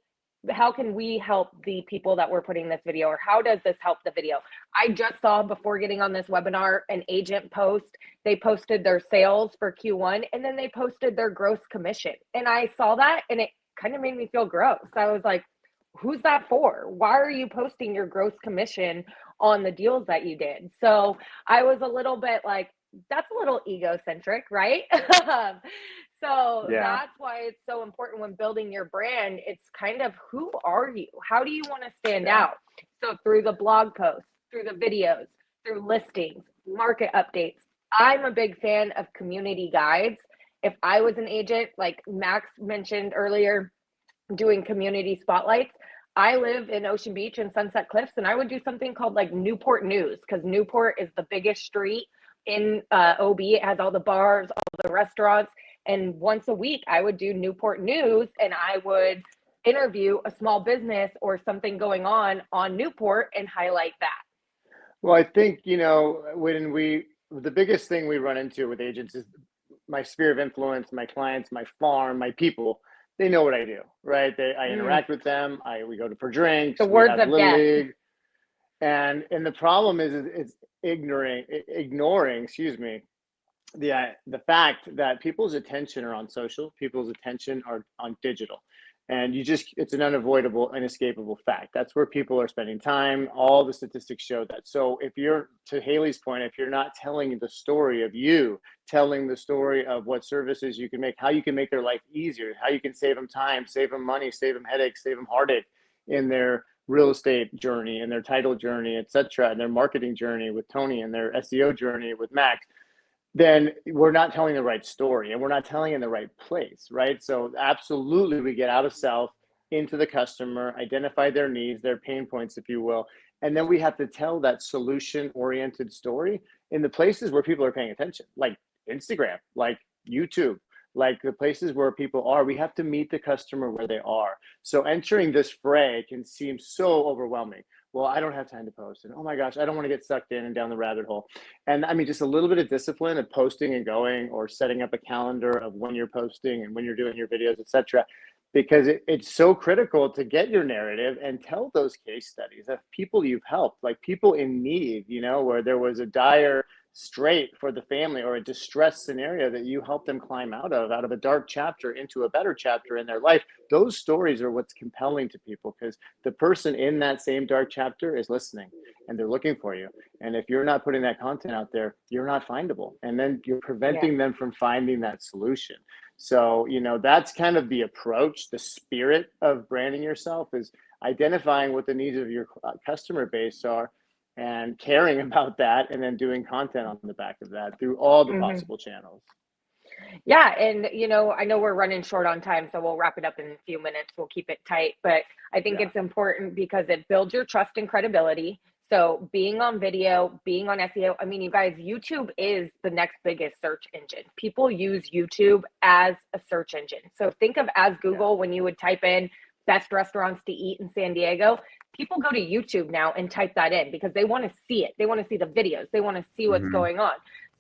help the people that we're putting this video, or how does this help the video? I just saw, before getting on this webinar, an agent post. They posted their sales for Q1, and then they posted their gross commission. And I saw that, and it kind of made me feel gross. I was like, who's that for? Why are you posting your gross commission on the deals that you did? So I was a little bit like, that's a little egocentric, right? So that's why it's so important when building your brand. It's kind of, who are you? How do you want to stand out? So through the blog posts, through the videos, through listings, market updates. I'm a big fan of community guides. If I was an agent, like Max mentioned earlier, doing community spotlights, I live in Ocean Beach and Sunset Cliffs, and I would do something called like Newport News, because Newport is the biggest street in OB. It has all the bars, all the restaurants. And once a week, I would do Newport News, and I would interview a small business or something going on Newport and highlight that. Well, I think, the biggest thing we run into with agents is my sphere of influence, my clients, my farm, my people. they know what I do, right? I Mm. interact with them. We go for drinks. The We words have of Little death. League. And the problem is it's ignoring, excuse me, the fact that people's attention are on social, people's attention are on digital. And it's an unavoidable, inescapable fact. That's where people are spending time. All the statistics show that. So if you're, to Haley's point, if you're not telling the story of you, telling the story of what services you can make, how you can make their life easier, how you can save them time, save them money, save them headaches, save them heartache in their real estate journey and their title journey, et cetera, and their marketing journey with Tony and their SEO journey with Max, then we're not telling the right story and we're not telling in the right place, right? So absolutely, we get out of self into the customer, identify their needs, their pain points, if you will, and then we have to tell that solution-oriented story in the places where people are paying attention, like Instagram, like YouTube, like the places where people are. We have to meet the customer where they are. So entering this fray can seem so overwhelming. Well, I don't have time to post, and oh my gosh, I don't want to get sucked in and down the rabbit hole. And I mean, just a little bit of discipline of posting and going, or setting up a calendar of when you're posting and when you're doing your videos, etc. Because it's so critical to get your narrative and tell those case studies of people you've helped, like people in need, where there was a dire strait for the family or a distress scenario that you helped them climb out of a dark chapter into a better chapter in their life. Those stories are what's compelling to people, because the person in that same dark chapter is listening and they're looking for you. And if you're not putting that content out there, you're not findable. And then you're preventing them from finding that solution. So, that's kind of the approach. The spirit of branding yourself is identifying what the needs of your customer base are and caring about that, and then doing content on the back of that through all the possible channels. Yeah. And, I know we're running short on time, so we'll wrap it up in a few minutes. We'll keep it tight, but I think it's important because it builds your trust and credibility. So being on video, being on SEO, I mean, you guys, YouTube is the next biggest search engine. People use YouTube as a search engine. So think of as Google, when you would type in best restaurants to eat in San Diego, people go to YouTube now and type that in because they want to see it. They want to see the videos. They want to see what's going on.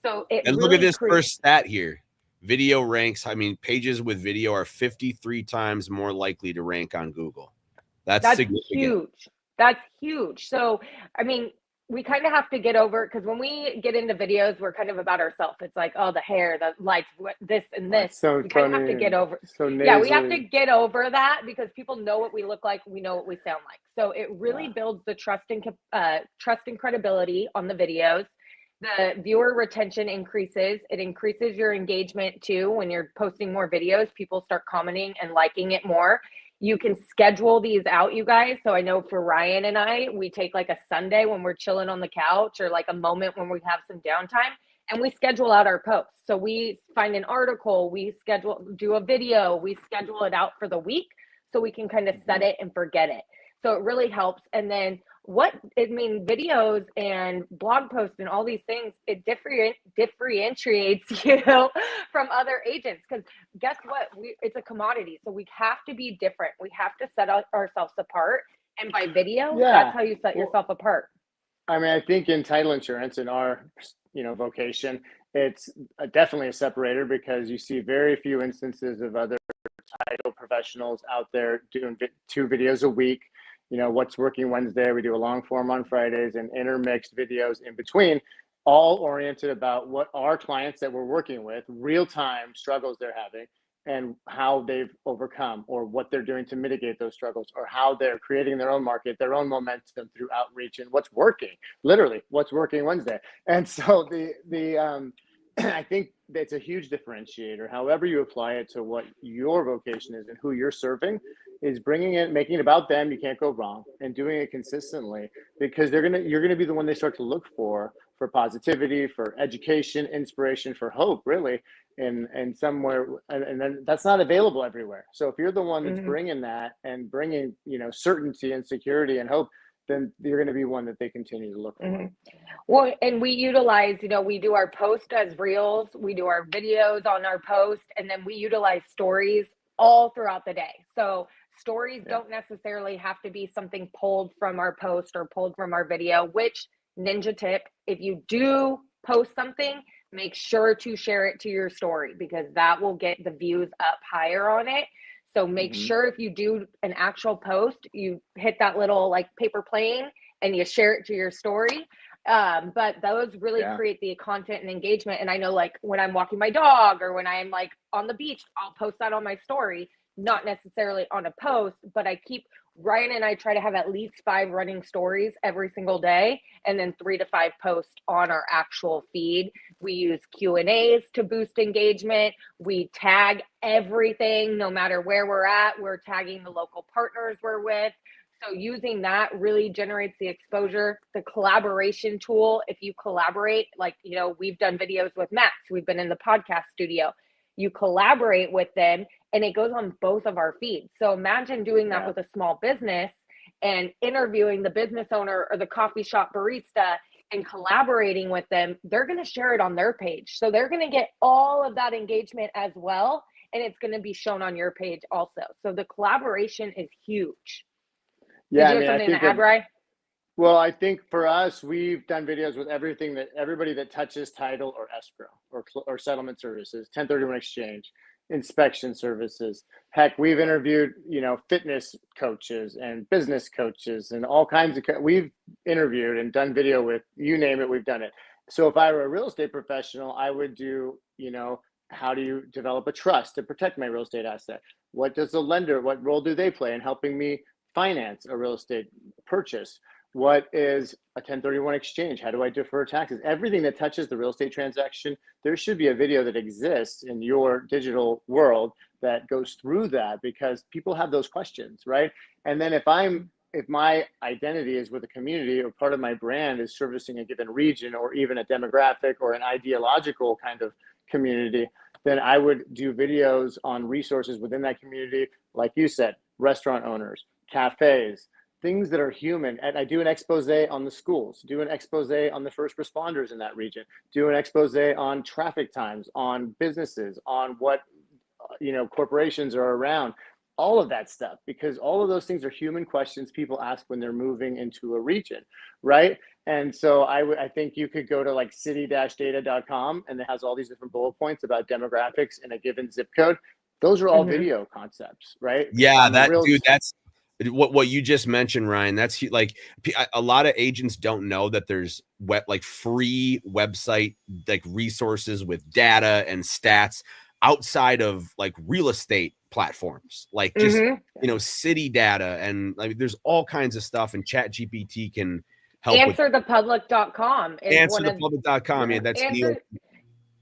So and look at this first stat here. Video ranks, pages with video are 53 times more likely to rank on Google. That's significant. Huge. That's huge. So, we kind of have to get over, because when we get into videos, we're kind of about ourselves. It's like, oh, the hair, the lights, this and this. So we kind of have to get over. We have to get over that, because people know what we look like. We know what we sound like. So it really builds the trust and credibility on the videos. The viewer retention increases. It increases your engagement too. When you're posting more videos, people start commenting and liking it more. You can schedule these out, you guys. So I know for Ryan and I, we take like a Sunday when we're chilling on the couch, or like a moment when we have some downtime, and we schedule out our posts. So we find an article, do a video, we schedule it out for the week so we can kind of set it and forget it. So it really helps. And then videos and blog posts and all these things, it differentiates you from other agents, because guess what? It's a commodity. So we have to be different. We have to set ourselves apart. And by video, that's how you set yourself apart. I think in title insurance, in our vocation, it's definitely a separator, because you see very few instances of other title professionals out there doing 2 videos a week. What's Working Wednesday, we do a long form on Fridays, and intermixed videos in between, all oriented about what our clients that we're working with, real-time struggles they're having, and how they've overcome, or what they're doing to mitigate those struggles, or how they're creating their own market, their own momentum through outreach, and what's working, literally what's working Wednesday. And so I think that's a huge differentiator. However you apply it to what your vocation is and who you're serving, is making it about them. You can't go wrong, and doing it consistently, because you're gonna be the one they start to look for positivity, for education, inspiration, for hope, really, and somewhere, and then that's not available everywhere. So if you're the one that's bringing that, and bringing certainty and security and hope, then you're going to be one that they continue to look for. Well, and we utilize, we do our post as reels, we do our videos on our post, and then we utilize stories all throughout the day. So stories don't necessarily have to be something pulled from our post or pulled from our video, which, ninja tip, if you do post something, make sure to share it to your story, because that will get the views up higher on it. So make sure if you do an actual post, you hit that little like paper plane and you share it to your story. But those really create the content and engagement. And I know like when I'm walking my dog or when I'm like on the beach, I'll post that on my story, not necessarily on a post, but Ryan and I try to have at least 5 running stories every single day, and then 3 to 5 posts on our actual feed. We use Q&As to boost engagement. We tag everything, no matter where we're at. We're tagging the local partners we're with. So using that really generates the exposure. The collaboration tool, if you collaborate, like, you know, we've done videos with Max, we've been in the podcast studio. You collaborate with them and it goes on both of our feeds. So imagine doing that with a small business and interviewing the business owner or the coffee shop barista and collaborating with them. They're going to share it on their page. So they're going to get all of that engagement as well. And it's going to be shown on your page also. So the collaboration is huge. Yeah, Did you have something to add, Ryan? Well, I think for us, we've done videos with everybody that touches title or escrow or settlement services, 1031 exchange, inspection services. Heck, we've interviewed, you know, fitness coaches and business coaches and all kinds of, we've interviewed and done video with, you name it, we've done it. So if I were a real estate professional, I would do, you know, how do you develop a trust to protect my real estate asset? What role do they play in helping me finance a real estate purchase? What is a 1031 exchange? How do I defer taxes? Everything that touches the real estate transaction, there should be a video that exists in your digital world that goes through that, because people have those questions, right? And then if my identity is with a community, or part of my brand is servicing a given region or even a demographic or an ideological kind of community, then I would do videos on resources within that community. Like you said, restaurant owners, cafes, things that are human. And I do an expose on the schools, do an expose on the first responders in that region, do an expose on traffic times, on businesses, on what, you know, corporations are around, all of that stuff, because all of those things are human questions people ask when they're moving into a region, right? And so I think you could go to like city-data.com, and it has all these different bullet points about demographics in a given zip code. Those are all video concepts, right? Yeah, that's what you just mentioned, Ryan. That's like a lot of agents don't know that there's free website like resources with data and stats outside of like real estate platforms, like just you know, city data, and like there's all kinds of stuff, and Chat GPT can help. Answerthepublic.com Answerthepublic.com. Yeah, that's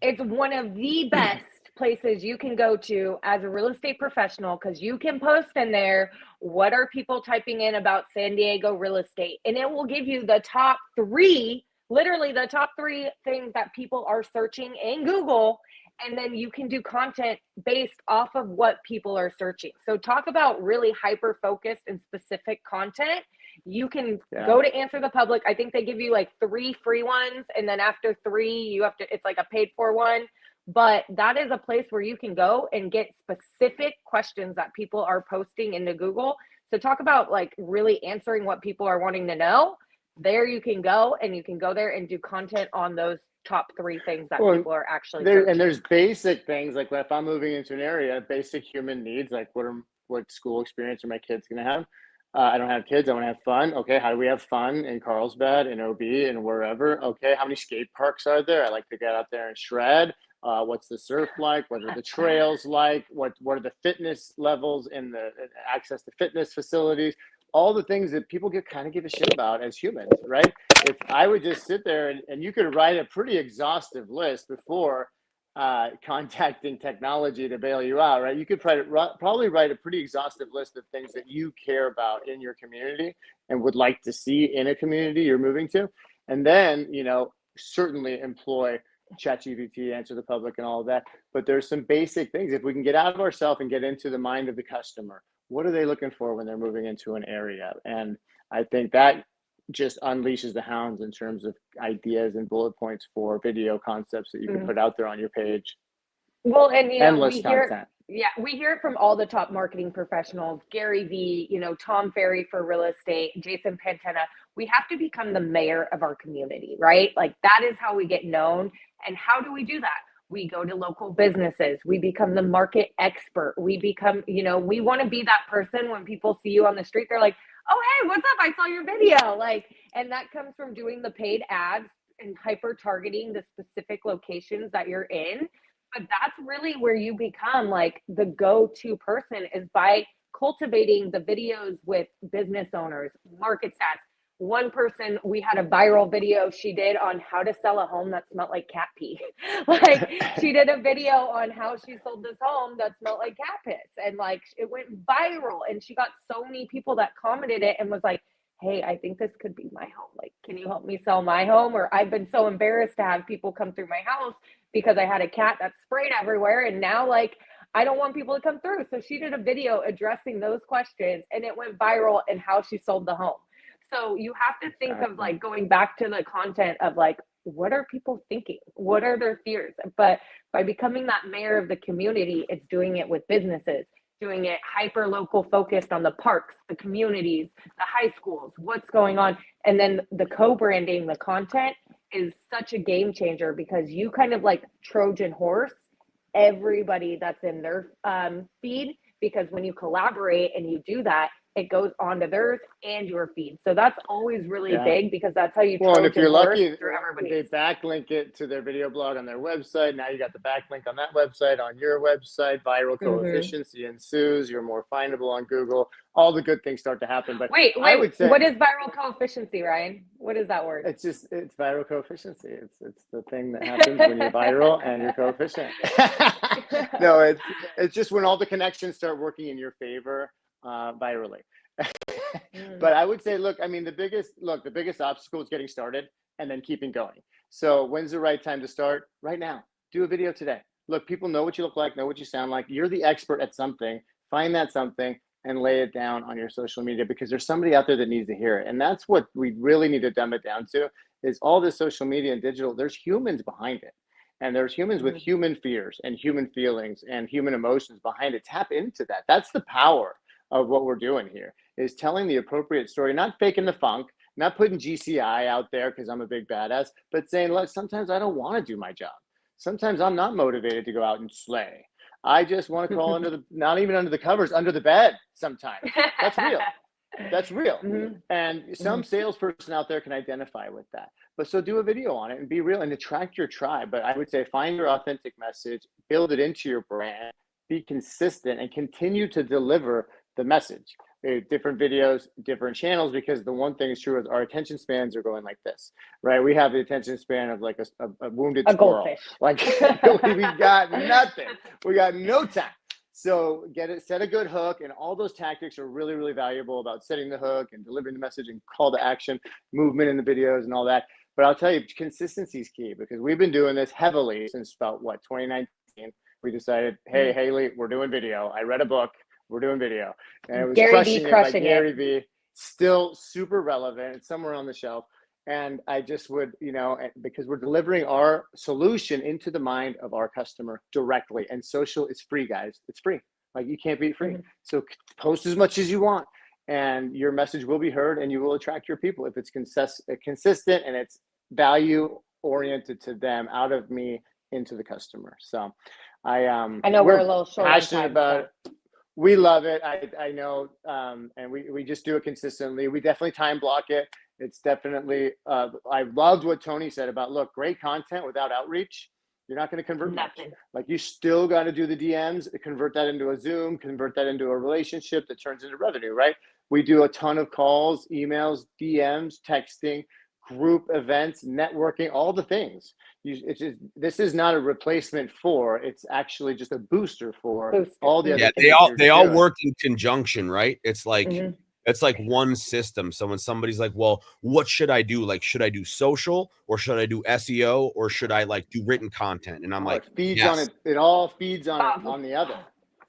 it's one of the best places you can go to as a real estate professional, because you can post in there, what are people typing in about San Diego real estate, and it will give you the top 3, literally the top 3 things that people are searching in Google, and then you can do content based off of what people are searching. So talk about really hyper focused and specific content. You can go to Answer the Public. I think they give you like 3 free ones, and then after 3 it's like a paid for one. But that is a place where you can go and get specific questions that people are posting into Google. So talk about like really answering what people are wanting to know. There you can go, and you can go there and do content on those top 3 things that people are actually searching. And there's basic things like, if I'm moving into an area, basic human needs, like what school experience are my kids going to have? I don't have kids. I want to have fun. Okay, how do we have fun in Carlsbad, in OB, and wherever? Okay, how many skate parks are there? I like to get out there and shred. What's the surf like? What are the trails like? What are the fitness levels and the access to fitness facilities? All the things that people kind of give a shit about as humans, right? If I would just sit there and you could write a pretty exhaustive list before contacting technology to bail you out, right? You could probably write a pretty exhaustive list of things that you care about in your community and would like to see in a community you're moving to. And then, you know, certainly employ ChatGPT, Answer the Public, and all of that. But there's some basic things. If we can get out of ourselves and get into the mind of the customer, what are they looking for when they're moving into an area? And I think that just unleashes the hounds in terms of ideas and bullet points for video concepts that you can put out there on your page. Well, and you know, endless content. We hear it from all the top marketing professionals, Gary Vee, you know, Tom Ferry for real estate, Jason Pantena. We have to become the mayor of our community, right? Like that is how we get known. And how do we do that? We go to local businesses. We become the market expert. We become, we want to be that person when people see you on the street. They're like, oh, hey, what's up? I saw your video. And that comes from doing the paid ads and hyper targeting the specific locations that you're in. But that's really where you become like the go-to person, is by cultivating the videos with business owners, market stats. One person, we had a viral video she did on how to sell a home that smelled like cat pee. She did a video on how she sold this home that smelled like cat piss, and it went viral, and she got so many people that commented it and was like, hey, I think this could be my home. Can you help me sell my home? Or I've been so embarrassed to have people come through my house because I had a cat that sprayed everywhere, and now I don't want people to come through. So she did a video addressing those questions, and it went viral in how she sold the home. So you have to think of going back to the content of what are people thinking? What are their fears? But by becoming that mayor of the community, it's doing it with businesses, doing it hyper local, focused on the parks, the communities, the high schools, what's going on. And then the co-branding, the content is such a game changer, because you kind of Trojan horse everybody that's in their feed, because when you collaborate and you do that, it goes onto theirs and your feed. So that's always really big, because that's how you and if you're lucky, through everybody. They backlink it to their video blog on their website. Now you got the backlink on that website, on your website. Viral coefficient ensues. You're more findable on Google. All the good things start to happen. But wait, I would say, what is viral coefficient, Ryan? What is that word? It's viral coefficient. It's the thing that happens when you're viral and your coefficient. No, it's just when all the connections start working in your favor virally. But I would say, look, the biggest obstacle is getting started and then keeping going. So when's the right time to start? Right now. Do a video today. Look, people know what you look like, know what you sound like. You're the expert at something. Find that something and lay it down on your social media, because there's somebody out there that needs to hear it. And that's what we really need to dumb it down to, is all this social media and digital, there's humans behind it. And there's humans with human fears and human feelings and human emotions behind it. Tap into that. That's the power of what we're doing here, is telling the appropriate story, not faking the funk, not putting GCI out there because I'm a big badass, but saying, look, sometimes I don't want to do my job. Sometimes I'm not motivated to go out and slay. I just want to crawl not even under the covers, under the bed sometimes. That's real. That's real. And some salesperson out there can identify with that. But so do a video on it and be real and attract your tribe. But I would say find your authentic message, build it into your brand, be consistent, and continue to deliver the message. Different videos, different channels, because the one thing is true is our attention spans are going like this, right? We have the attention span of like a wounded squirrel. Goldfish. We got nothing. We got no time. So set a good hook, and all those tactics are really, really valuable about setting the hook and delivering the message and call to action, movement in the videos and all that. But I'll tell you, consistency is key, because we've been doing this heavily since about 2019. We decided, hey, Haley, we're doing video. I read a book. We're doing video. And it was crushing it by Gary Vee. Still super relevant. It's somewhere on the shelf. And I just would, because we're delivering our solution into the mind of our customer directly. And social is free, guys. It's free. You can't beat free. So post as much as you want, and your message will be heard, and you will attract your people if it's consistent and it's value oriented to them, out of me into the customer. So I know we're a little short passionate about it. We love it. I know, and we just do it consistently. We definitely time block it. It's definitely, I loved what Tony said about, look, great content without outreach, you're not going to convert nothing. You still got to do the DMs, convert that into a Zoom, convert that into a relationship that turns into revenue, right? We do a ton of calls, emails, DMs, texting, group events, networking, all the things. This is not a replacement for, it's actually just a booster for all the other things. They all work in conjunction, right? It's like it's like one system. So when somebody's like, well, what should I do? Should I do social, or should I do SEO, or should I do written content? And I'm like, it feeds on it. It all feeds on the other.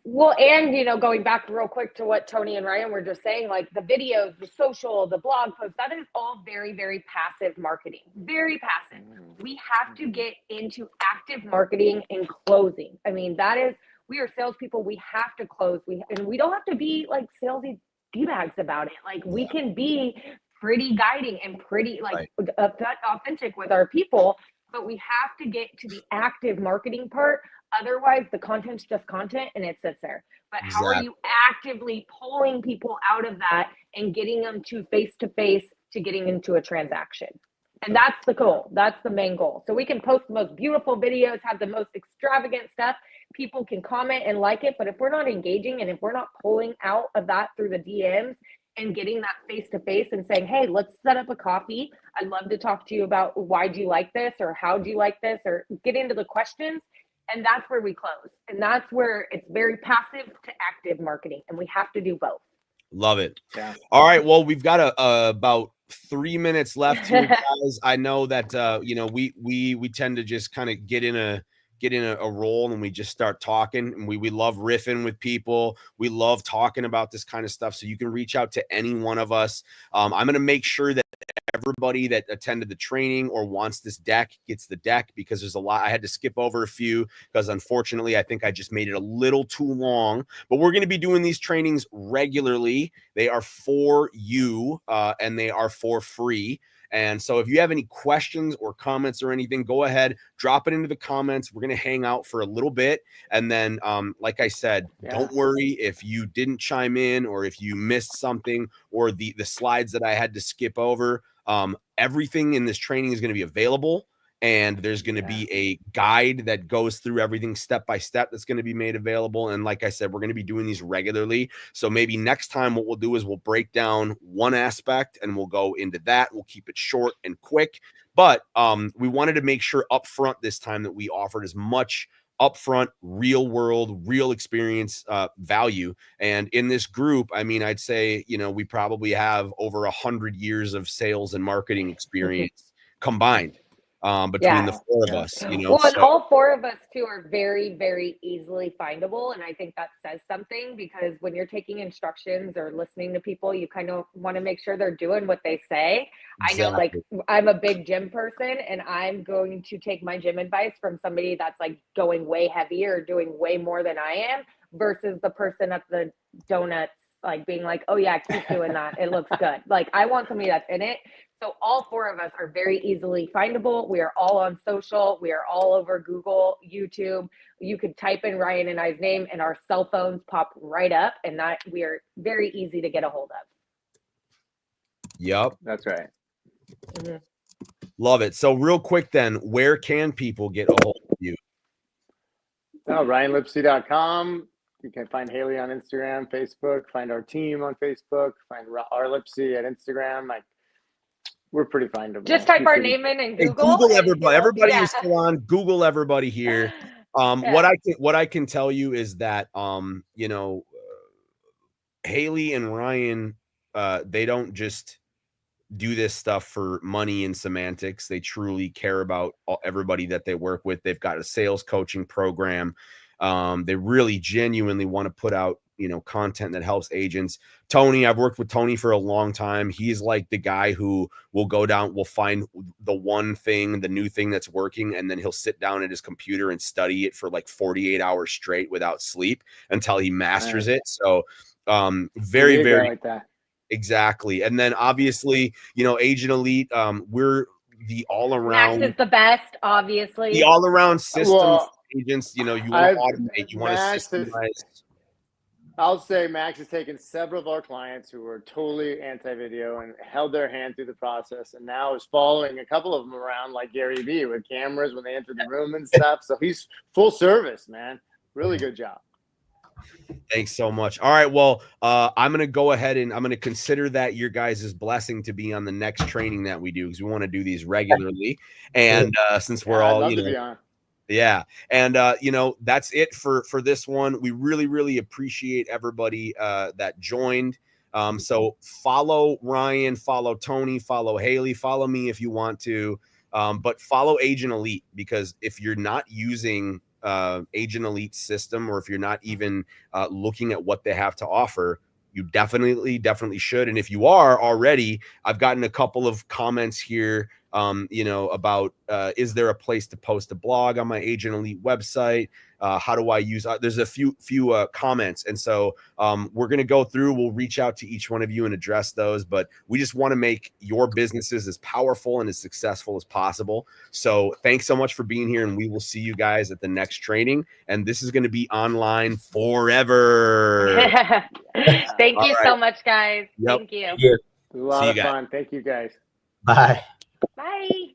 Well, and, going back real quick to what Tony and Ryan were just saying, the videos, the social, the blog posts, that is all very, very passive marketing, very passive. We have to get into active marketing and closing. We are salespeople. We have to close. And we don't have to be salesy D-bags about it. We can be pretty guiding and pretty authentic with our people. but we have to get to the active marketing part. Otherwise, the content's just content and it sits there. But how are you actively pulling people out of that and getting them to face to getting into a transaction? And that's the goal. That's the main goal. So we can post the most beautiful videos, have the most extravagant stuff. People can comment and like it. But if we're not engaging and if we're not pulling out of that through the DMs and getting that face to face and saying, hey, let's set up a coffee. I'd love to talk to you about why do you like this, or how do you like this, or get into the questions. And that's where we close. And that's where it's very passive to active marketing. And we have to do both. Love it. Yeah. All right. Well, we've got about 3 minutes left here, guys. I know that we tend to just kind of get in a role and we just start talking, and we love riffing with people. We love talking about this kind of stuff. So you can reach out to any one of us. I'm going to make sure that everybody that attended the training or wants this deck gets the deck, because there's a lot. I had to skip over a few because unfortunately I think I just made it a little too long, but we're going to be doing these trainings regularly. They are for you and they are for free. And so if you have any questions or comments or anything, go ahead, drop it into the comments. We're going to hang out for a little bit. And then, like I said, don't worry if you didn't chime in or if you missed something or the slides that I had to skip over. Everything in this training is going to be available. And there's going to be a guide that goes through everything step by step that's going to be made available. And like I said, we're going to be doing these regularly. So maybe next time what we'll do is we'll break down one aspect and we'll go into that. We'll keep it short and quick. But we wanted to make sure up front this time that we offered as much upfront, real world, real experience value. And in this group, I mean, I'd say, we probably have over 100 years of sales and marketing experience combined. Between the four of us, Well, and all four of us too are very, very easily findable. And I think that says something, because when you're taking instructions or listening to people, you kind of want to make sure they're doing what they say. Exactly. I know, like, I'm a big gym person and I'm going to take my gym advice from somebody that's like going way heavier or doing way more than I am, versus the person at the donuts, like being like, oh yeah, keep doing that. It looks good. Like, I want somebody that's in it. So all four of us are very easily findable. We are all on social. We are all over Google, YouTube. You could type in Ryan and I's name and our cell phones pop right up, and that we are very easy to get a hold of. Yep. That's right. Mm-hmm. Love it. So real quick then, where can people get a hold of you? RyanLipsey.com. You can find Haylie on Instagram, Facebook, find our team on Facebook, find our Lipsey at Instagram. We're pretty findable. Just type our name in Google. Google everybody. Everybody who's still on, Google everybody here. What I can tell you is that Haylie and Ryan, they don't just do this stuff for money and semantics. They truly care about everybody that they work with. They've got a sales coaching program. They really genuinely want to put out content that helps agents. Tony, I've worked with Tony for a long time. He's like the guy who will go down, will find the one thing, the new thing that's working, and then he'll sit down at his computer and study it for like 48 hours straight without sleep until he masters it. So very, very like that. Exactly. And then obviously, Agent Elite, we're the all around. Max is the best, obviously. The all around systems agents, you want to automate, you want to systemize. I'll say Max has taken several of our clients who were totally anti-video and held their hand through the process, and now is following a couple of them around like Gary Vee with cameras when they enter the room and stuff. So he's full service, man. Really good job. Thanks so much. All right. Well, I'm going to go ahead and I'm going to consider that your guys' blessing to be on the next training that we do, because we want to do these regularly. And since we're all, to be on. Yeah. And, that's it for this one. We really, really appreciate everybody that joined. So follow Ryan, follow Tony, follow Haylie, follow me if you want to, but follow Agent Elite, because if you're not using Agent Elite system, or if you're not even looking at what they have to offer, you definitely should. And if you are already, I've gotten a couple of comments here, about is there a place to post a blog on my Agent Elite website? How do I use? There's a few comments, and so we're going to go through. We'll reach out to each one of you and address those. But we just want to make your businesses as powerful and as successful as possible. So thanks so much for being here, and we will see you guys at the next training. And this is going to be online forever. Thank you All so right. much, guys. Yep. Thank you. Thank you. A lot See you of guys. fun. Thank you, guys. Bye. Bye.